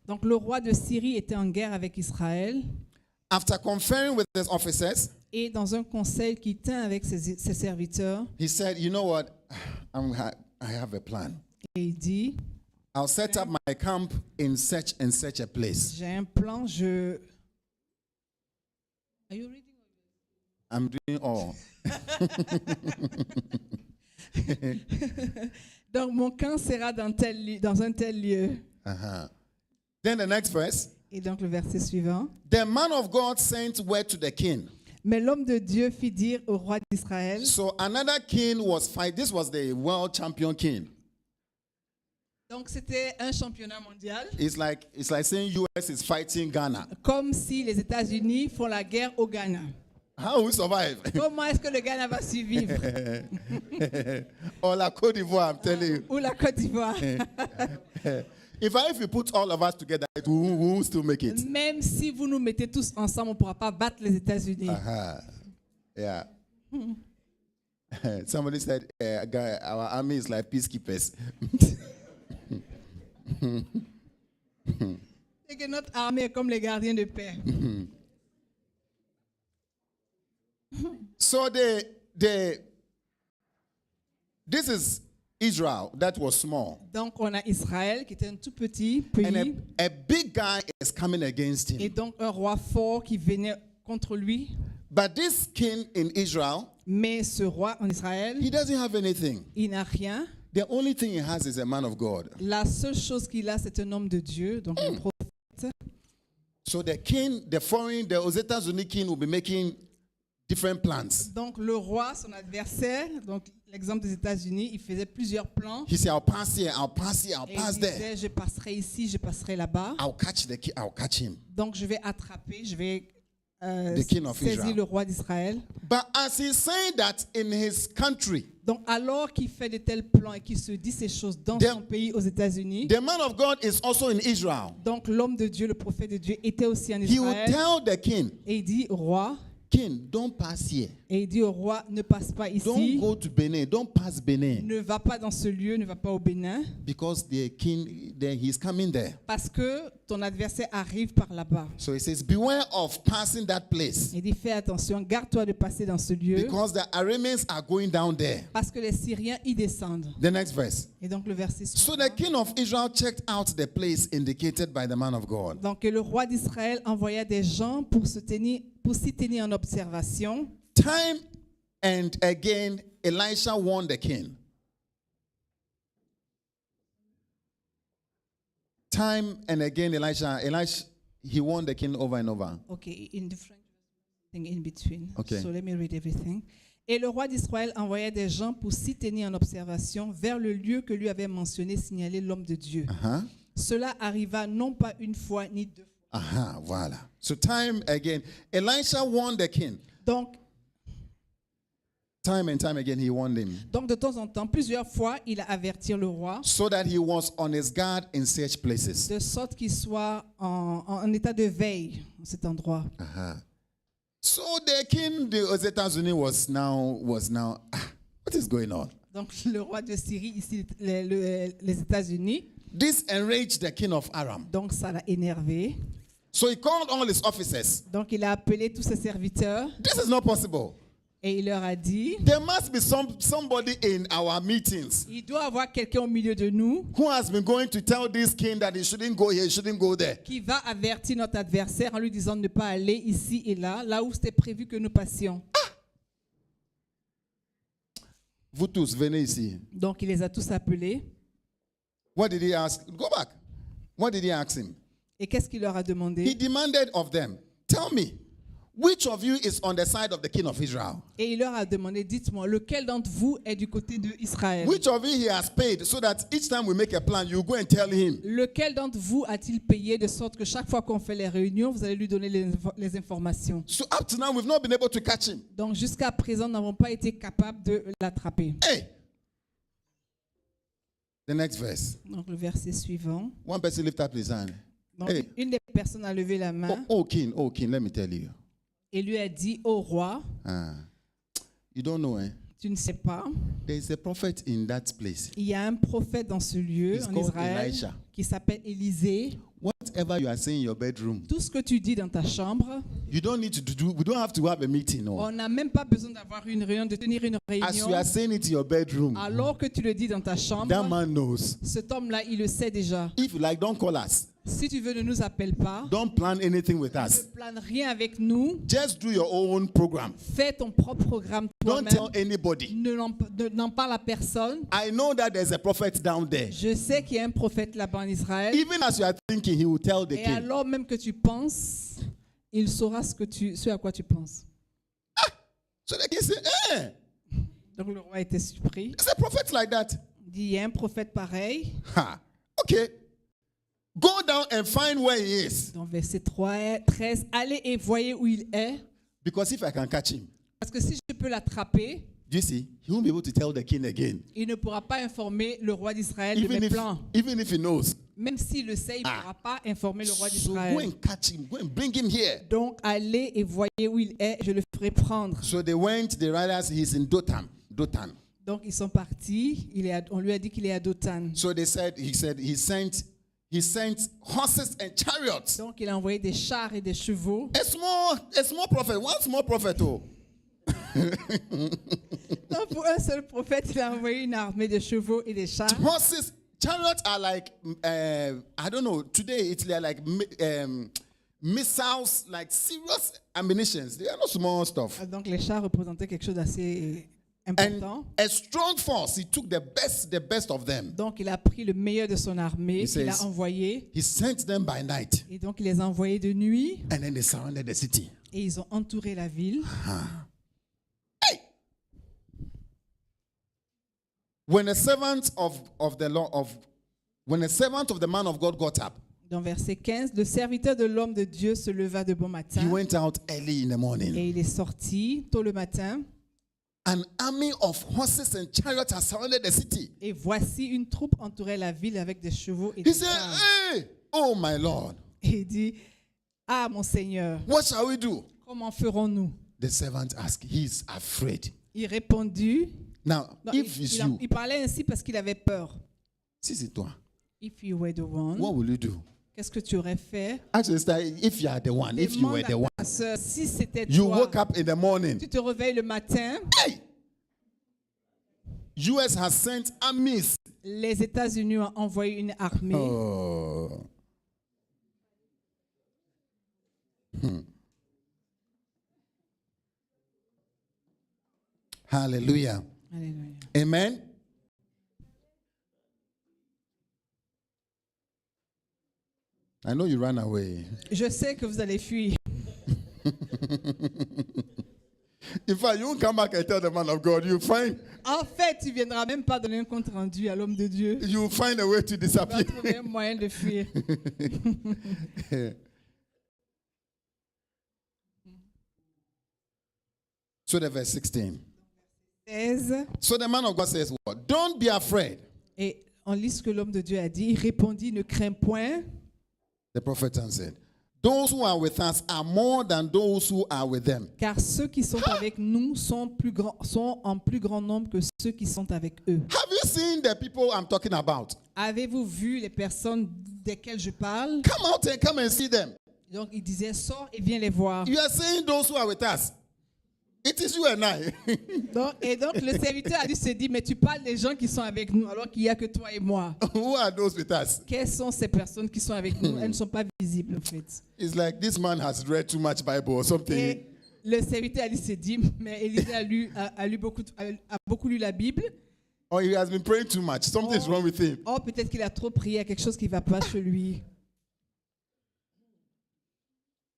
Donc le roi de Syrie était en guerre avec Israël After conferring with his officers, et dans un conseil qui tint avec ses serviteurs, he said, you know what? I have a plan. et il dit, I'll set up my camp in such and such a place. j'ai un plan, Are you reading? I'm doing all. Donc mon camp sera dans un tel lieu. Uh-huh. Then the next verse. Et donc le verset suivant. The man of God sent word to the king. Mais l'homme de Dieu fit dire au roi d'Israël. So another king was fight. This was the world champion king. Donc c'était un championnat mondial, It's like saying US is fighting Ghana. comme si les États-Unis font la guerre au Ghana. How will we survive? Comment est-ce que le Ghana va survivre? Or la Côte d'Ivoire, I'm telling you. Ou la Côte d'Ivoire? If you put all of us together, we won't still make it. Même si vous nous mettez tous ensemble, on ne pourra pas battre les États-Unis. Yeah. Somebody said, our army is like peacekeepers. C'est que notre armée est comme les gardiens de paix. So this is Israel that was small. Donc on a Israël qui était un tout petit And pays. a big guy is coming against Et him. donc un roi fort qui venait contre lui. But this king in Israel, Mais ce roi en Israël, he doesn't have anything. il n'a rien. The only thing he has is a man of God. La seule chose qu'il a, c'est un homme de Dieu, donc un prophète. So the États-Unis king will be making different plans. Donc le roi, son adversaire, donc l'exemple des États-Unis, il faisait plusieurs plans. He said, I'll pass here, I'll pass here, I'll Et pass il there. disait, je passerai ici, je passerai là-bas. I'll catch him. Donc je vais attraper, je vais The king of saisir Israel. le roi d'Israël. But as he's saying that in his country, Donc alors qu'il fait de tels plans et qu'il se dit ces choses dans The- son pays, aux États-Unis, the man of God is also in Israel. donc l'homme de Dieu, le prophète de Dieu, était aussi en He will Israël. tell the king, Et il dit au roi, King, don't pass here. et il dit au roi, ne passe pas Don't ici, go to Benin. Don't pass Benin. ne va pas dans ce lieu, ne va pas au Bénin, Because the king, then he's coming there. parce que ton adversaire arrive par là-bas. So he says, beware of passing that place. Il dit, fais attention, garde-toi de passer dans ce lieu, Because the Arameans are going down there. parce que les Syriens y descendent. The next verse. Et donc le verset So suivant. the king of Israel checked out the place indicated by the man of God. Donc le roi d'Israël envoya des gens pour s'y tenir en observation. Time and again, Elisha warned the king. Time and again, Elisha, he warned the king over and over. Okay, in the French thing in between. Okay. So let me read everything. Et le roi d'Israël envoya des gens pour s'y tenir en observation vers le lieu que lui avait mentionné, signalé l'homme de Dieu. Uh-huh. Cela arriva non pas une fois ni deux fois. Uh-huh. Voila. So time again, Elisha warned the king. Donc Time and time again, he warned him. de temps en temps, plusieurs fois, il a averti le roi So that he was on his guard in such places. de sorte qu'il soit en état de veille en cet endroit. Uh-huh. So the king, the États-Unis was now, what is going on? Donc le roi de Syrie, ici les États-Unis, This enraged the king of Aram. donc ça l'a énervé. So he called all his officers. Donc il a appelé tous ses serviteurs This is not possible. et il leur a dit, There must be somebody in our meetings il doit y avoir quelqu'un au milieu de nous who has been going to tell this king that he shouldn't go here, he shouldn't go there. qui va avertir notre adversaire en lui disant de ne pas aller ici et là où c'était prévu que nous passions. Vous tous, venez ici. Donc il les a tous appelés. What did he ask? Go back. What did he ask him? Et qu'est-ce qu'il leur a He demandé? demanded of them, tell me, which of you is on the side of the king of Israel? Et il leur a demandé, dites-moi, lequel d'entre vous est du côté d'Israël? Which of you he has paid so that each time we make a plan, you go and tell him? Lequel d'entre vous a-t-il payé de sorte que chaque fois qu'on fait les réunions, vous allez lui donner les informations? So up to now, we've not been able to catch him. Donc jusqu'à présent, nous n'avons pas été capables de l'attraper. Hey! The next verse. Donc le verset suivant. One person lift up his hand. Donc, Hey. une des personnes a levé la main Oh king, let me tell you. et lui a dit, au roi, You don't know, eh? tu ne sais pas, There is a prophet in that place. il y a un prophète dans ce lieu, He's en called Israël, Elisha. qui s'appelle Élisée. Whatever you are saying in your bedroom, Tout ce que tu dis dans ta chambre, you don't need to do. We don't have to have a meeting. No. on n'a même pas besoin d'avoir une réunion, de tenir une As you réunion. are saying it in your bedroom, Alors que tu le dis dans ta that chambre, man knows. cet homme-là, il le sait déjà. If you like, don't call us. Si tu veux, ne nous appelle pas. Don't plan anything with Ne us. plane rien avec nous. Just do your own program. Fais ton propre programme Don't toi-même. tell anybody. N'en parle à personne. I know that there's a prophet down there. Je sais qu'il y a un prophète là-bas en Israël. Even as you are thinking, he will tell the Et king. alors même que tu penses, il saura ce à quoi tu penses. So the king said, Donc le roi était surpris. there's a prophet like that. Il dit, il y a un prophète pareil. Ha. Okay. Go down and find where he is. Dans verset 13, allez et voyez où il est. Because if I can catch him, Parce que si je peux l'attraper, do you see, he won't be able to tell the king again. il ne pourra pas informer le roi d'Israël de mes plans. Even if he knows. Même s'il le sait, il ne pourra pas informer le roi So d'Israël. go and catch him. Go and bring him here. Donc allez et voyez où il est, je le ferai prendre. So they went, they realized he's in Dothan. Dothan. Donc ils sont partis, on lui a dit qu'il est à Dothan. So he sent horses and chariots. Donc il a envoyé des chars et des chevaux. A small prophet. One small prophet. Oh. Donc pour un seul prophète, il a envoyé une armée de chevaux et des chars. Horses, chariots are like, I don't know, today it's like missiles, like serious ammunitions. They are not small stuff. Donc les chars représentaient quelque chose d'assez And important. a strong force, he took the best of them. Donc il a pris le meilleur de son armée, He il a says- envoyé. He sent them by night, Et donc il les a envoyés de nuit and then they surrounded the city. et ils ont entouré la ville. When a servant of the man of God got up, Dans verset 15, le serviteur de l'homme de Dieu se leva de bon he matin went out early in the morning. et il est sorti tôt le matin. An army of horses and chariots has surrounded the city. Et voici une troupe entourait la ville avec des chevaux et des He said, chars. "Hey, oh my Lord, Et il dit, ah mon Seigneur, what shall we do?" comment ferons-nous? The servant asked. He's afraid. Il répondit, Now, non, if it's you, il parlait ainsi parce qu'il avait peur. si c'est toi, If you were the one, what will you do? qu'est-ce que tu aurais fait? Actually, if you are the one, if you were Demande the à one, ta sœur, si c'était you toi, woke up in the morning. tu te réveilles le matin, Hey, US has sent armies. les États-Unis ont envoyé une armée. Oh. Hallelujah. Alléluia. Amen. I know you ran away. Je sais que vous allez fuir. In fact, you won't come back and tell the man of God. You find En fait, tu ne viendras même pas donner un compte rendu à l'homme de Dieu. you find a way to Tu vas disappear. trouver un moyen de fuir. So the verse 16. 16. So the man of God says, "What? Don't be afraid." Et on lit ce que l'homme de Dieu a dit. Il répondit, ne crains point, The prophet answered, "Those who are with us are more than those who are with them." car ceux qui sont avec nous sont en plus grand nombre que ceux qui sont avec eux. Have you seen the people I'm talking about? Avez-vous vu les personnes desquelles je parle? Come and see them. Donc il disait, sors et viens les voir. You are saying those who are with us. It is you and I. Donc le serviteur a dû se dire, mais tu parles des gens qui sont avec nous alors qu'il n'y a que toi et moi. Who are those with us? Quelles sont ces personnes qui sont avec nous? Elles ne sont pas visibles en fait. It's like this man has read too much Bible or something. Et le serviteur a dû se dire, mais Élisée a beaucoup lu la Bible. Or he has been praying too much. Something's wrong with him. Oh, peut-être qu'il a trop prié, il y a quelque chose qui ne va pas chez lui.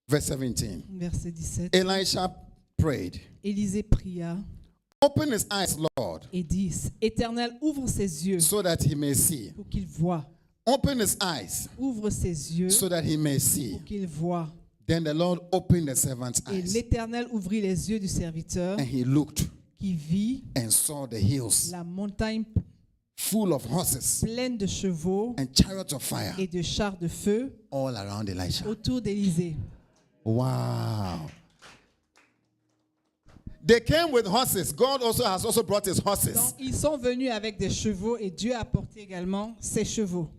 Verse 17. Verset 17. Elisha prayed. Élisée pria Open his eyes, Lord, et dit, Éternel, ouvre ses yeux so that he may see. pour qu'il voie. Open his eyes Ouvre ses yeux so that he may see. pour qu'il voie. Then the Lord opened the servant's Et eyes. l'Éternel ouvrit les yeux du serviteur And he looked qui vit and saw the hills la montagne full of horses pleine de chevaux and chariots of fire et de chars de feu all around Elisha. autour d'Élisée. Wow. They came with horses. God has also brought his horses. Donc, ils sont venus avec des chevaux et Dieu a apporté également ses chevaux.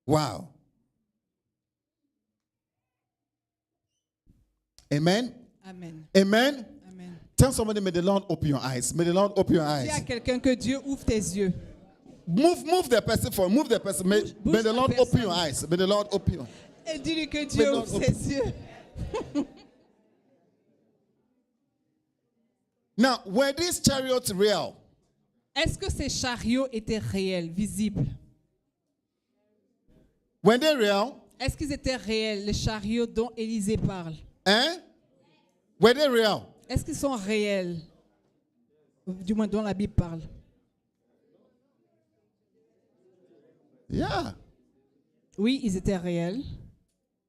Wow. Amen. Amen. Amen. Amen. Tell somebody, may the Lord open your eyes. May the Lord open your Dis à eyes. quelqu'un que Dieu ouvre tes yeux. Move the person forward. Move the person. May Bouge the la Lord open personne. your eyes. May the Lord open your Et dis-lui que Dieu Mais non, ouvre ses yeux. Now, were these chariots real? Est-ce que ces chariots étaient réels, visibles? Were they real? Est-ce qu'ils étaient réels, les chariots dont Élisée parle? Eh? Were they real? Est-ce qu'ils sont réels? Du moins, dont la Bible parle. Yeah. Oui, ils étaient réels.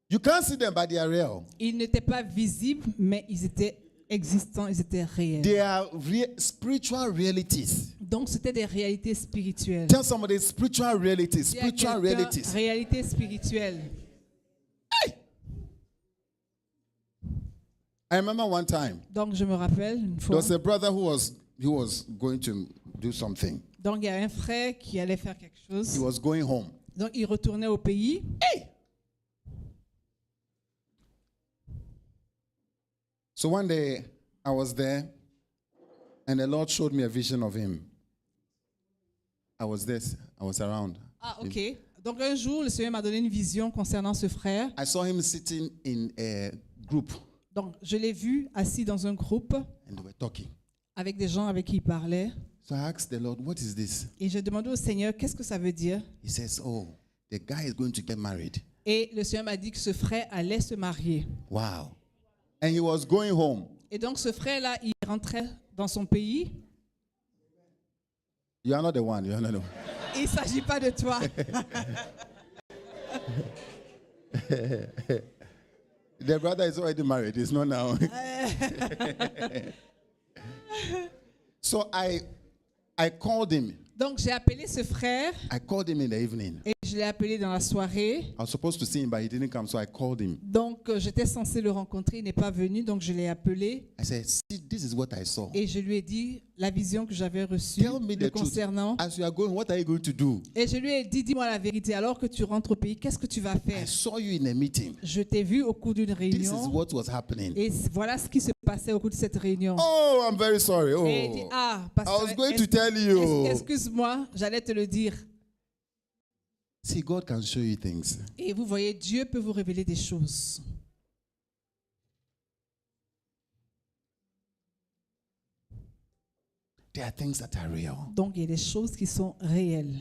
You can't see them, but they are real. Ils n'étaient pas visibles, mais ils étaient existants, ils étaient réels. They are spiritual realities. Donc, c'était des réalités spirituelles. Tell somebody spiritual realities. Dis à Spiritual quelqu'un, realities. réalité spirituelle. I remember one time Donc, je me rappelle une there fois. was a brother who was going to do something. Donc, il y a un frère qui allait faire quelque He chose. was going home. Donc, il retournait au pays. So one day I was there, and the Lord showed me a vision of him. I was around. Ah, ok. Donc, un jour, le Seigneur m'a donné une vision concernant ce frère. I saw him sitting in a group, Donc, je l'ai vu assis dans un groupe and they were talking. avec des gens avec qui il parlait. So I asked the Lord, what is this? Et j'ai demandé au Seigneur, qu'est-ce que ça veut dire? He says, oh, the guy is going to get married. Et le Seigneur m'a dit que ce frère allait se marier. Wow. And he was going home. Et donc, ce frère-là, il rentrait dans son pays. You are not the one. You are not the one. Il ne s'agit pas de toi. The brother is already married. It's not now. So I called him. Donc, j'ai appelé ce frère I called him in the evening. et je l'ai appelé dans la soirée. I was supposed to see him, but he didn't come, so I called him. Donc, j'étais censé le rencontrer, il n'est pas venu, donc je l'ai appelé I said, see, this is what I saw. et je lui ai dit la vision que j'avais reçue Tell me le the truth. concernant. As you are going, what are you going to do? Et je lui ai dit, dis-moi la vérité, alors que tu rentres au pays, qu'est-ce que tu vas I faire? saw you in a meeting. Je t'ai vu au cours d'une This is réunion what was happening. et voilà ce qui se passait au cours de cette réunion. Oh, I'm very sorry. Et il dit, Oh, ah, I was going to tell you. excuse-moi, j'allais te le dire. See, God can show you things. Et vous voyez, Dieu peut vous révéler des choses. There are things that are real. Donc, il y a des choses qui sont réelles.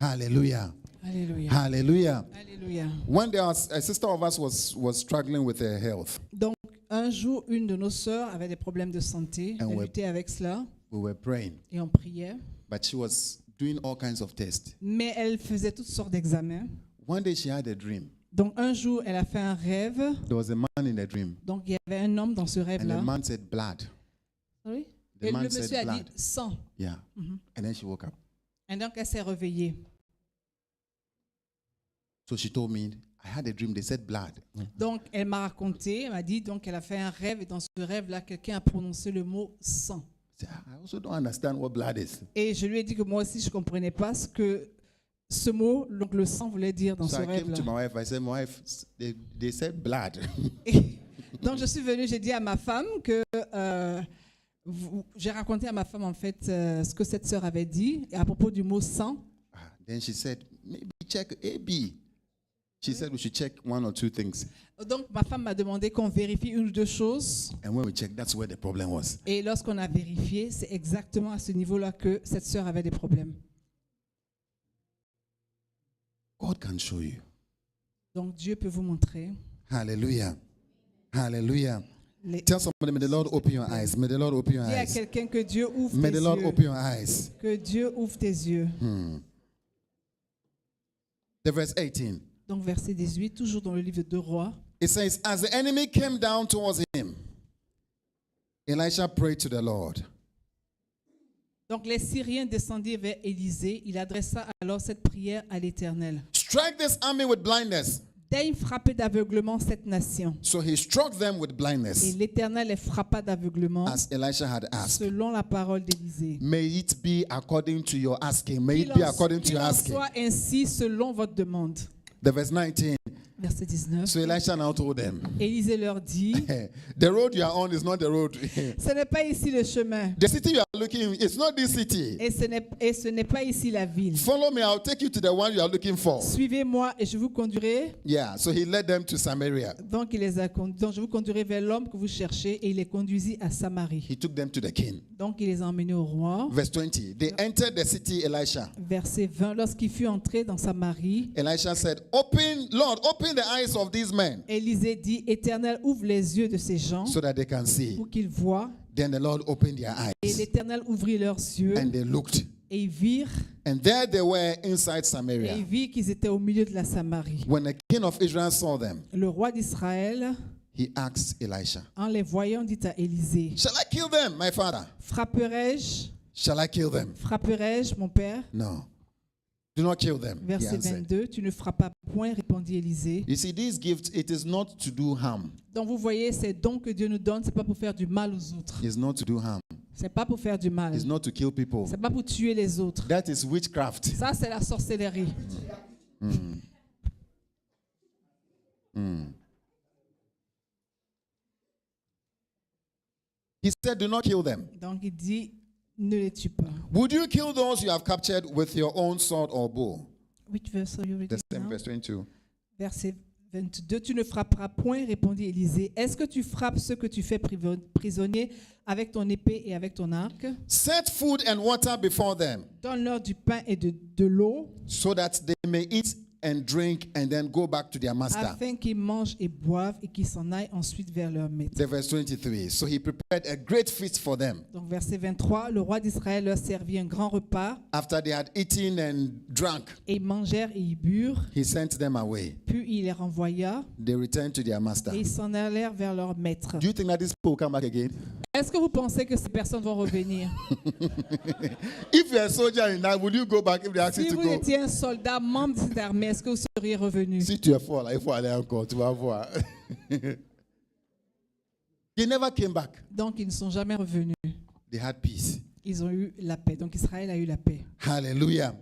Hallelujah. Alléluia. Hallelujah. Alléluia. One day, a sister of us was struggling with her health. Donc, un jour, une de nos sœurs avait des problèmes de santé. And Elle we're- luttait avec cela We were praying, et on priait. but she was doing all kinds of tests. Mais elle faisait toutes sortes d'examens. One day, she had a dream. Donc, un jour, elle a fait un rêve. There was a man in the dream, Donc, il y avait un homme dans ce and the rêve-là. man said blood. Oui. The Et le man monsieur said a dit blood. sang. Yeah. And then she woke up. Et donc, elle s'est réveillée. So she told me, I had a dream. They said blood. Donc, elle m'a raconté, elle m'a dit, donc, elle a fait un rêve. Et dans ce rêve-là, quelqu'un a prononcé le mot sang. I said, I also don't understand what blood is. Et je lui ai dit que moi aussi, je ne comprenais pas ce que ce mot, donc le sang, voulait dire dans So ce I came to rêve-là. my wife. I said, my wife, they said blood. Et donc, je suis venue, j'ai dit à ma femme que j'ai raconté à ma femme, en fait, ce que cette sœur avait dit à propos du mot sang. Then she said, maybe check AB. She said we should check one or two things. Donc, ma femme m'a demandé qu'on vérifie une ou deux choses. And when we checked, that's where the problem was. Et lorsqu'on a vérifié, c'est exactement à ce niveau-là que cette sœur avait des problèmes. God can show you. Donc, Dieu peut vous montrer. Hallelujah. Hallelujah. Les... Tell somebody, may the Lord open your eyes. May the Lord open your Dis à eyes. quelqu'un que Dieu ouvre May tes the Lord yeux. open your eyes. Que Dieu ouvre tes yeux. The verse 18. Donc, verset 18, toujours dans le livre de 2 Rois. It says, as the enemy came down towards him, Elisha prayed to the Lord. Donc, les Syriens descendirent vers Élisée. Il adressa alors cette prière à l'Éternel. Strike this army with blindness. Daigne frapper d'aveuglement cette nation. So he struck them with Et blindness, l'Éternel les frappa d'aveuglement as Elisha had asked. selon la parole d'Élisée. May it be according to your asking. May it be according to Qu'il your en asking. soit ainsi selon votre demande. The verse 19. Verset 19. So Elisha now told them, Élisée leur dit, the road you are on is not the road. ce n'est pas ici le chemin. The city you are looking, it's not this city. Et ce n'est pas ici la ville. Follow me, I'll take you to the one you are looking for. Suivez-moi et je vous conduirai. Yeah, so he led them to Samaria. Donc, donc je vous conduirai vers l'homme que vous cherchez et il les conduisit à Samarie. He took them to the king. Donc, il les a emmenés au roi. Verse 20. They entered the city, Elisha. Verset 20. Lorsqu'il fut entré dans Samarie, Elisha said, open, Lord, open the eyes of these men Élisée dit, Éternel, ouvre les yeux de ces gens so that they can see. pour qu'ils voient. Then the Lord opened their Et eyes l'Éternel ouvrit leurs yeux and they looked. Et ils virent, and there they were inside et Samaria. ils virent qu'ils étaient au milieu de la Samarie. When the king of Israel saw them, Le roi d'Israël, he asked Elisha, en les voyant, dit à Élisée, shall I kill them, my father? frapperai-je, Shall I kill them? mon père? No. Do not kill them, he Verset answered. 22, tu ne frappas point, répondit Élisée. You see, these gifts, it is not to do harm. Donc vous voyez, ces dons que Dieu nous donne, c'est pas pour faire du mal aux autres. It's not to do harm. C'est pas pour faire du mal. It's not to kill people. C'est pas pour tuer les autres. That is witchcraft. Ça, c'est la sorcellerie. He said, do not kill them. Donc il dit, ne les tue pas. Would you kill those you have captured with your own sword or bow? Which verse are you reading The same now? verse 22. Verset 22, tu ne frapperas point, répondit Élisée. Est-ce que tu frappes ceux que tu fais prisonniers avec ton épée et avec ton arc? Set food and water before them, Donne-leur du pain et de l'eau, so that they may eat and drink and then go back to their master. afin qu'ils mangent et boivent et qu'ils s'en aillent ensuite vers leur maître. The verse 23. So he prepared a great feast for them. Donc verset 23, le roi d'Israël leur servit un grand repas, After they had eaten and drunk, et ils mangèrent et ils burent, he sent them away. puis il les renvoya, They returned to their master. et ils s'en allèrent vers leur maître. Do you think that these people will come back again? Est-ce que vous pensez que ces personnes vont revenir? If you're a soldier in that, would you go back if they ask Si you to vous go? étiez un soldat membre de cette armée, est-ce que vous seriez revenu? Si tu es fort, là, il faut aller encore, tu vas voir. They never came back. Donc ils ne sont jamais revenus. They had peace. Ils ont eu la paix. Donc Israël a eu la paix. Hallelujah.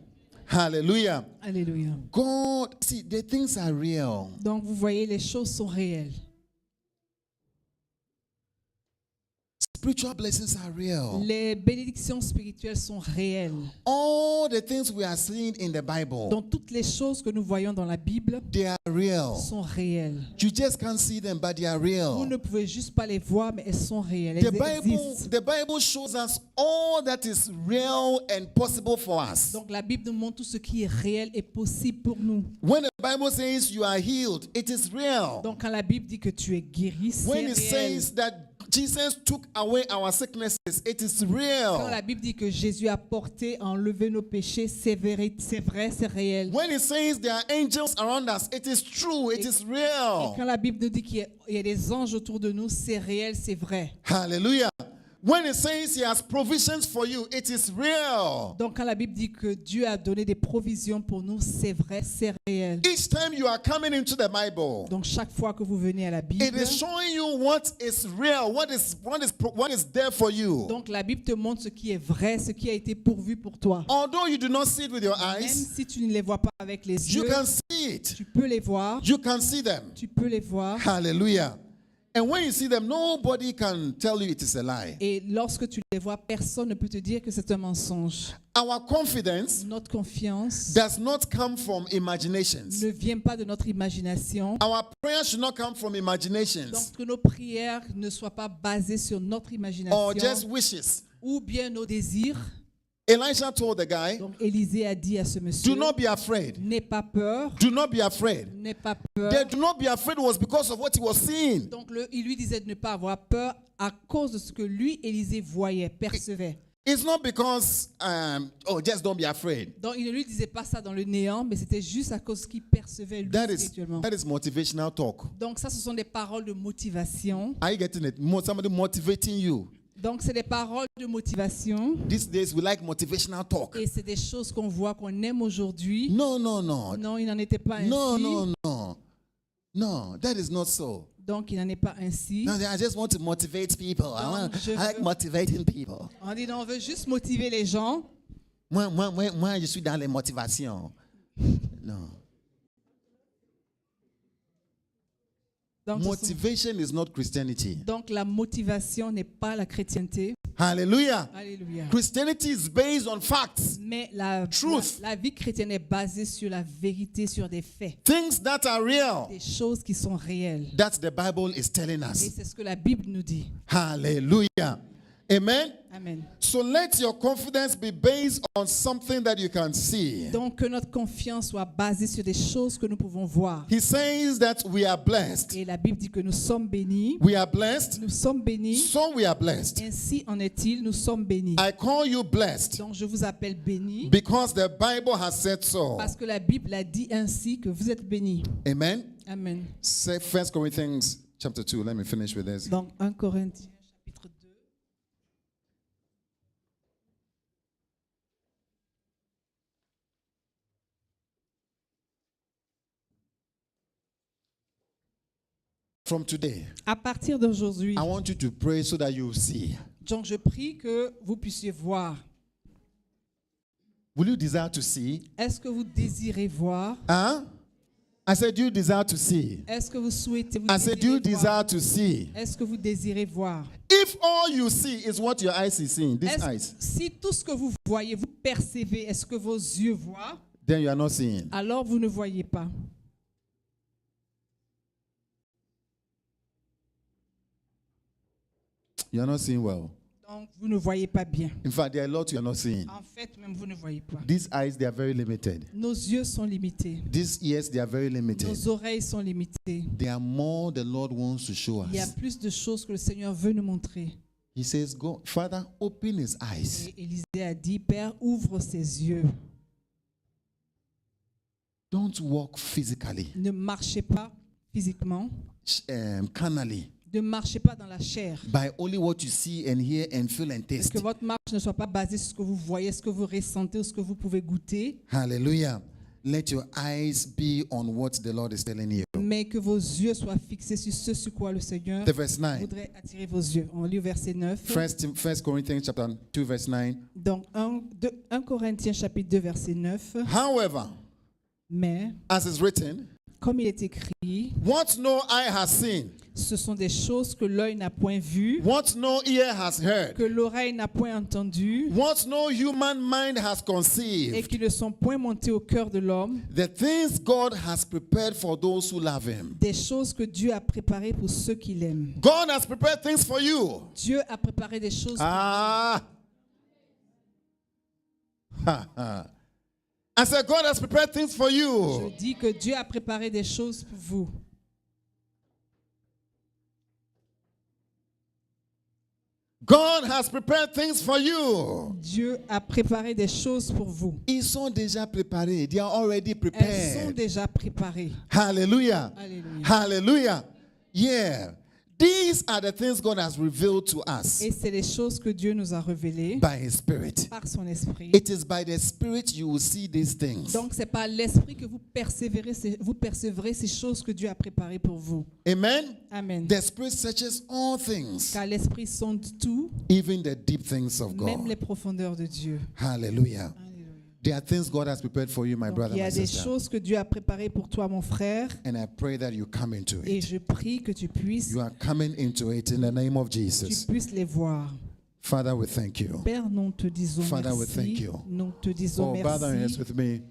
Hallelujah. Alléluia. God, see, the things are real. Donc vous voyez, les choses sont réelles. Spiritual blessings are real. Les bénédictions spirituelles sont réelles. All the things we are seeing in the Bible, Donc toutes les choses que nous voyons dans la Bible they are real. sont réelles. You just can't see them, but they are Vous real. ne pouvez juste pas les voir, mais elles sont réelles. The Elles existent. Bible shows us all that is real and possible for us. Donc la Bible nous montre tout ce qui est réel et possible pour nous. When the Bible says you are healed, it is real. Donc quand la Bible dit que tu es guéri, c'est When it réel. says that Jesus took away our sicknesses, it is Quand real. la Bible dit que Jésus a porté, enlevé nos péchés, c'est vrai, c'est réel. When it says there are angels around us, it is true, it is Et real. quand la Bible nous dit qu'il y a des anges autour de nous, c'est réel, c'est vrai. Hallelujah. When it says he has provisions for you, it is real. Donc quand la Bible dit que Dieu a donné des provisions pour nous, c'est vrai, c'est réel. Each time you are coming into the Bible, Donc chaque fois que vous venez à la Bible, it is showing you what is real, what is there for you. donc la Bible te montre ce qui est vrai, ce qui a été pourvu pour toi. Although you do not see it with your Même eyes, si tu ne les vois pas avec les you yeux, can see it. tu peux les voir. You can see them. Tu peux les voir. Hallelujah. And when you see them, nobody can tell you it is a lie. Et lorsque tu les vois, personne ne peut te dire que c'est un mensonge. Our confidence Notre confiance does not come from imaginations. ne vient pas de notre imagination. Our prayers should not come from imaginations Donc que nos prières ne soient pas basées sur notre or imagination just wishes. ou bien nos désirs. Elisha told the guy, Donc Élisée a dit à ce monsieur, do not be afraid. n'aie pas peur, Do not be afraid. n'aie pas peur. The do not be afraid was because of what he was seeing. Donc il lui disait de ne pas avoir peur à cause de ce que lui, Élisée, voyait, percevait. It's not because, just don't be afraid. Donc il ne lui disait pas ça dans le néant, mais c'était juste à cause qu'il percevait lui spirituellement. That is motivational talk. Donc ça, ce sont des paroles de motivation. Are you getting it? Somebody motivating you. Donc c'est des paroles de motivation. These days we like motivational talk. Et c'est des choses qu'on voit, qu'on aime aujourd'hui. No. Non, il n'en était pas ainsi. No, that is not so. Donc il n'en est pas ainsi. No, I just want to motivate people. I like motivating people. On dit non, on veut juste motiver les gens. Moi, je suis dans les motivations. Non. Donc, Motivation is not Christianity. donc la motivation n'est pas la chrétienté. Hallelujah. Alléluia. Christianity is based on facts. Mais Truth. la vie chrétienne est basée sur la vérité, sur des faits. Things that are real. Des choses qui sont réelles. That the Bible is telling Et us. c'est ce que la Bible nous dit. Hallelujah. Amen. Amen. So let your confidence be based on something that you can see. Donc que notre confiance soit basée sur des choses que nous pouvons voir. He says that we are blessed. Et la Bible dit que nous sommes bénis. We are blessed. Nous sommes bénis. So we are blessed. Ainsi en est-il, nous sommes bénis. I call you blessed Donc je vous appelle bénis because the Bible has said so. parce que la Bible a dit ainsi que vous êtes bénis. Amen. Amen. Say 1 Corinthians chapter 2. Let me finish with this. Donc 1 Corinthiens chapitre 2. From today, À partir d'aujourd'hui, I want you to pray so that you see. donc je prie que vous puissiez voir. Will you desire to see? Est-ce que vous désirez voir? Huh? I said, do you desire to see? Est-ce que vous souhaitez vous I said, do you désirez voir? desire to see? Est-ce que vous désirez voir? If all you see is what your eyes is seeing, these Est-ce- eyes, Si tout ce que vous voyez, vous percevez, est-ce que vos yeux voient? then you are not seeing. Alors vous ne voyez pas. You are not seeing well. Donc vous ne voyez pas bien. In fact, there are a lot you are not seeing. En fait, même vous ne voyez pas. These eyes, they are very limited. Nos yeux sont limités. These ears, they are very limited. Nos oreilles sont limitées. There are more the Lord wants to show Il y a us. plus de choses que le Seigneur veut nous montrer. He says, go, Father, open his eyes. Et Élisée a dit, Père, ouvre ses yeux. Don't walk physically, Ne marchez pas physiquement. carnally, Ne marchez pas dans la chair. by only what you see and hear and feel and taste. Que votre marche ne soit pas basée sur ce que vous voyez, ce que vous ressentez ou ce que vous pouvez goûter, Hallelujah. Let your eyes be on what the Lord is telling you. mais que vos yeux soient fixés sur ce sur quoi le Seigneur The verse 9. voudrait attirer vos yeux. On lit au verset 9. First Corinthians chapter 2, verse 9. Donc 1 Corinthiens chapitre 2 verset 9. However, Mais, as is written, comme il est écrit, what no eye has seen, ce sont des choses que l'œil n'a point vues, what no ear has heard, que l'oreille n'a point entendues, what no human mind has et conceived, qui ne sont point montées au cœur de l'homme, the things God has prepared for those who love him. des choses que Dieu a préparées pour ceux qui l'aiment. God has prepared things for you. Dieu a préparé des choses. Ah. Ha, ha. I said, God has prepared things for Je you. dis que Dieu a préparé des choses pour vous. God has prepared things for you. Dieu a préparé des choses pour vous. Ils sont déjà préparés. They are already Elles sont prepared. déjà préparées. Hallelujah. Alléluia. Hallelujah. Yeah. These are the things God has revealed to us Et c'est les choses que Dieu nous a révélées by His Spirit. par son esprit. It is by the Spirit you will see these things. Donc c'est par l'esprit que vous percevrez ces choses que Dieu a préparées pour vous. Amen. Amen. The Spirit searches all things, Car l'esprit sonde tout, even the deep things of même les God. profondeurs de Dieu. Hallelujah. Alléluia. There are things God has prepared for you, my Donc, brother, il y a my des sister. choses que Dieu a préparées pour toi, mon frère, And I pray that you come into et it. je prie que tu puisses You are coming into it in the name of Jesus. les voir. Father, we thank you. Père, nous te disons Father, we thank merci. you. Nous te disons Oh, bow down your merci. heads with me.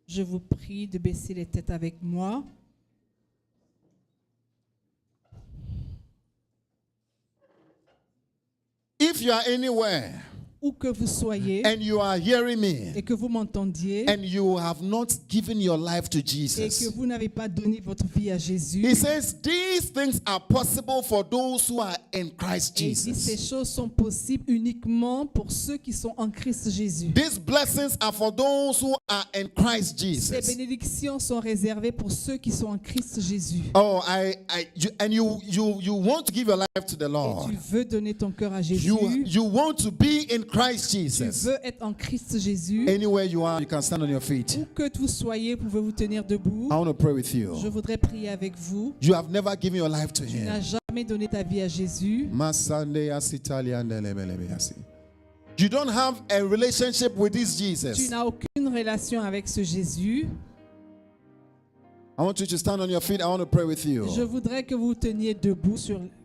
Je vous prie de baisser les têtes avec moi. If you are anywhere Où que vous soyez and you are hearing et me que vous m'entendiez and you have not given your life to et que Jesus, vous n'avez pas donné votre vie à Jésus, He says these things are possible for those who are in Christ et il dit ces Jesus. choses sont possibles uniquement pour ceux qui sont en Christ Jésus. These blessings are for those who are in Christ Ces Jesus. bénédictions sont réservées pour ceux qui sont en Christ Jésus. Oh, you want to give your life to the Et Lord. tu veux donner ton cœur à Jésus. You want to be in Christ Tu Jesus. veux être en Christ Jésus. Anywhere you are, you can stand on your feet. Où que vous soyez, pouvez vous tenir debout. I want to pray with Je you. voudrais prier avec vous. You have never given your life to Tu n'as Him. jamais donné ta vie à Jésus. You don't have a relationship with this Tu Jesus. n'as aucune relation avec ce Jésus. I want you to stand on your feet. I want to pray with Je you. voudrais que vous teniez debout,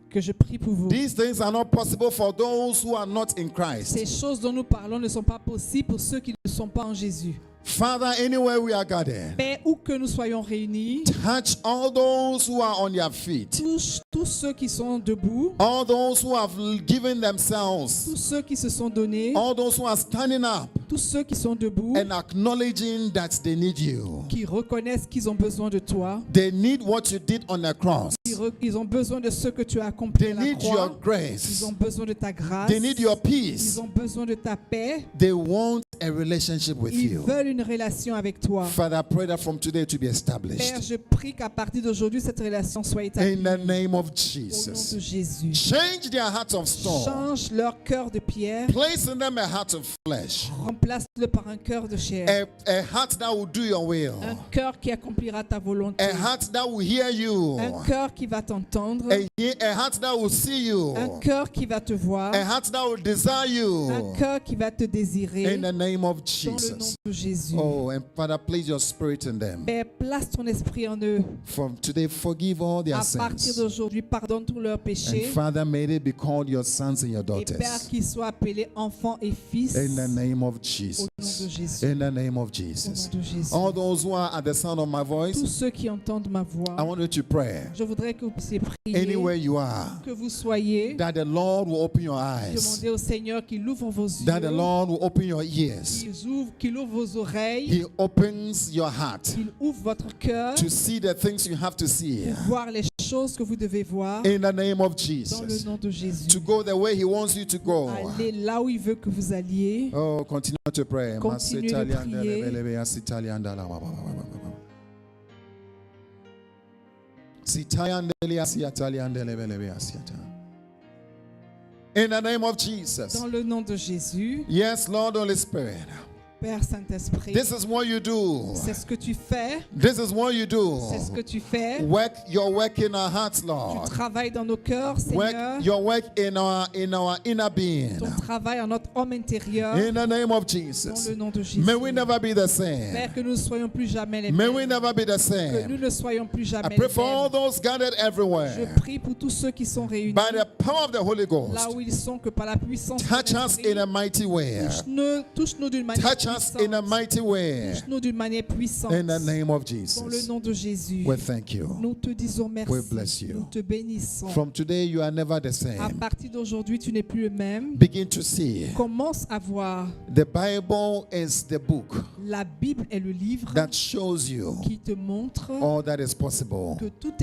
que je prie pour vous. These things are not possible for those who are not in Ces Christ. choses dont nous parlons ne sont pas possibles pour ceux qui ne sont pas en Jésus. Father, anywhere we are gathered, Père, où que nous soyons réunis, touch all those who are on their feet, touche tous ceux qui sont debout, all those who have given tous themselves, ceux qui se sont donnés, all those who are standing up tous ceux qui sont debout, and acknowledging that they need you. qui reconnaissent qu'ils ont besoin de toi. They need what you did on the cross. Ils ont besoin de ce que tu as accompli They à la need croix. your grace. Ils ont besoin de ta grâce. They need your Ils peace. ont besoin de ta paix. They want a relationship with Ils you. veulent une relation avec toi. Father, I pray that from today to be Père, established. je prie qu'à partir d'aujourd'hui, cette relation soit établie. In the name of Au nom Jesus. de Jésus. Change their hearts of stone. Change leur cœur de pierre. Place in them a heart of flesh. Remplace-le par un cœur de chair. A heart that will do your will. Un cœur qui accomplira ta volonté. A heart that will hear you. Un cœur qui va t'entendre. A heart that will see you. Un cœur qui va te voir. A heart that will desire you. Un cœur qui va te désirer. In the name of Dans le nom Jesus. de Jésus. Oh, and Father, place your spirit in them. Père, place ton esprit en eux. From today, forgive all their À partir sins. d'aujourd'hui, pardonne tous leurs And péchés. Father, may they be called your sons and your Et Père, daughters. qu'ils soient appelés enfants et fils. In the name of Au nom de Jesus. Jésus. In the name of Au Jesus. nom de Jésus. All those who are at the sound of my Tous voice, ceux qui entendent ma voix, I want you to pray. je voudrais que vous puissiez prier, Anywhere you are, que vous soyez, that the Lord will open your eyes, demandez au Seigneur qu'il ouvre vos yeux, that the Lord will open your ears, qu'il ouvre vos oreilles, He opens your heart qu'il ouvre votre cœur to see the things you have to see. pour voir les choses que vous devez voir In the name of dans le Jesus. nom de Jésus. To go the way He wants you to go. Allez là où il veut que vous alliez. Oh, continue to pray. Continuez de prier. In the name of Jesus. Dans le nom de Jésus, Yes, Lord, Holy Spirit. Père Saint-Esprit, This is what you do. c'est ce que tu fais, This is what you do. c'est ce que tu fais. Work your work in our hearts, Tu Lord. travailles dans nos cœurs, Work Seigneur. your work in our inner being. Ton travail en notre homme intérieur, In the name of dans Jesus. le nom de Jésus. May we never be the same. Père, que nous ne soyons plus jamais les May mêmes. we never be the Que nous same. ne soyons plus I jamais pray les for all mêmes. those gathered everywhere. Je prie pour tous ceux qui sont réunis, By the power of the Holy là Ghost. où ils sont, que par la puissance de Touch us in a mighty way. touche-nous d'une manière Touch us in a puissante. mighty way. Touche-nous d'une manière puissante. In the name of Dans le Jesus. nom de Jésus. We thank you. Nous te disons merci. We bless you. Nous te bénissons. From today, you are never the À same. partir d'aujourd'hui, tu n'es plus le même. Begin to see. Commence à voir. The Bible is the book La Bible est le livre that shows you qui te montre all that is possible. que tout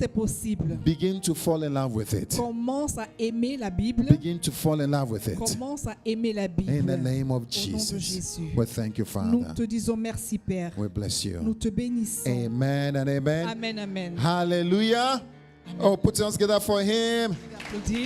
est possible. Begin to fall in love with it. Commence à aimer la Bible. Begin to fall in love with it. Commence à aimer la Bible. In the name of Au nom de Jesus. Jésus. We thank you, Nous Father. te disons merci, Père. We bless Nous you. te bénissons. Amen and amen. Amen, amen. Hallelujah. Oh, put your hands together for Him. Applaudis.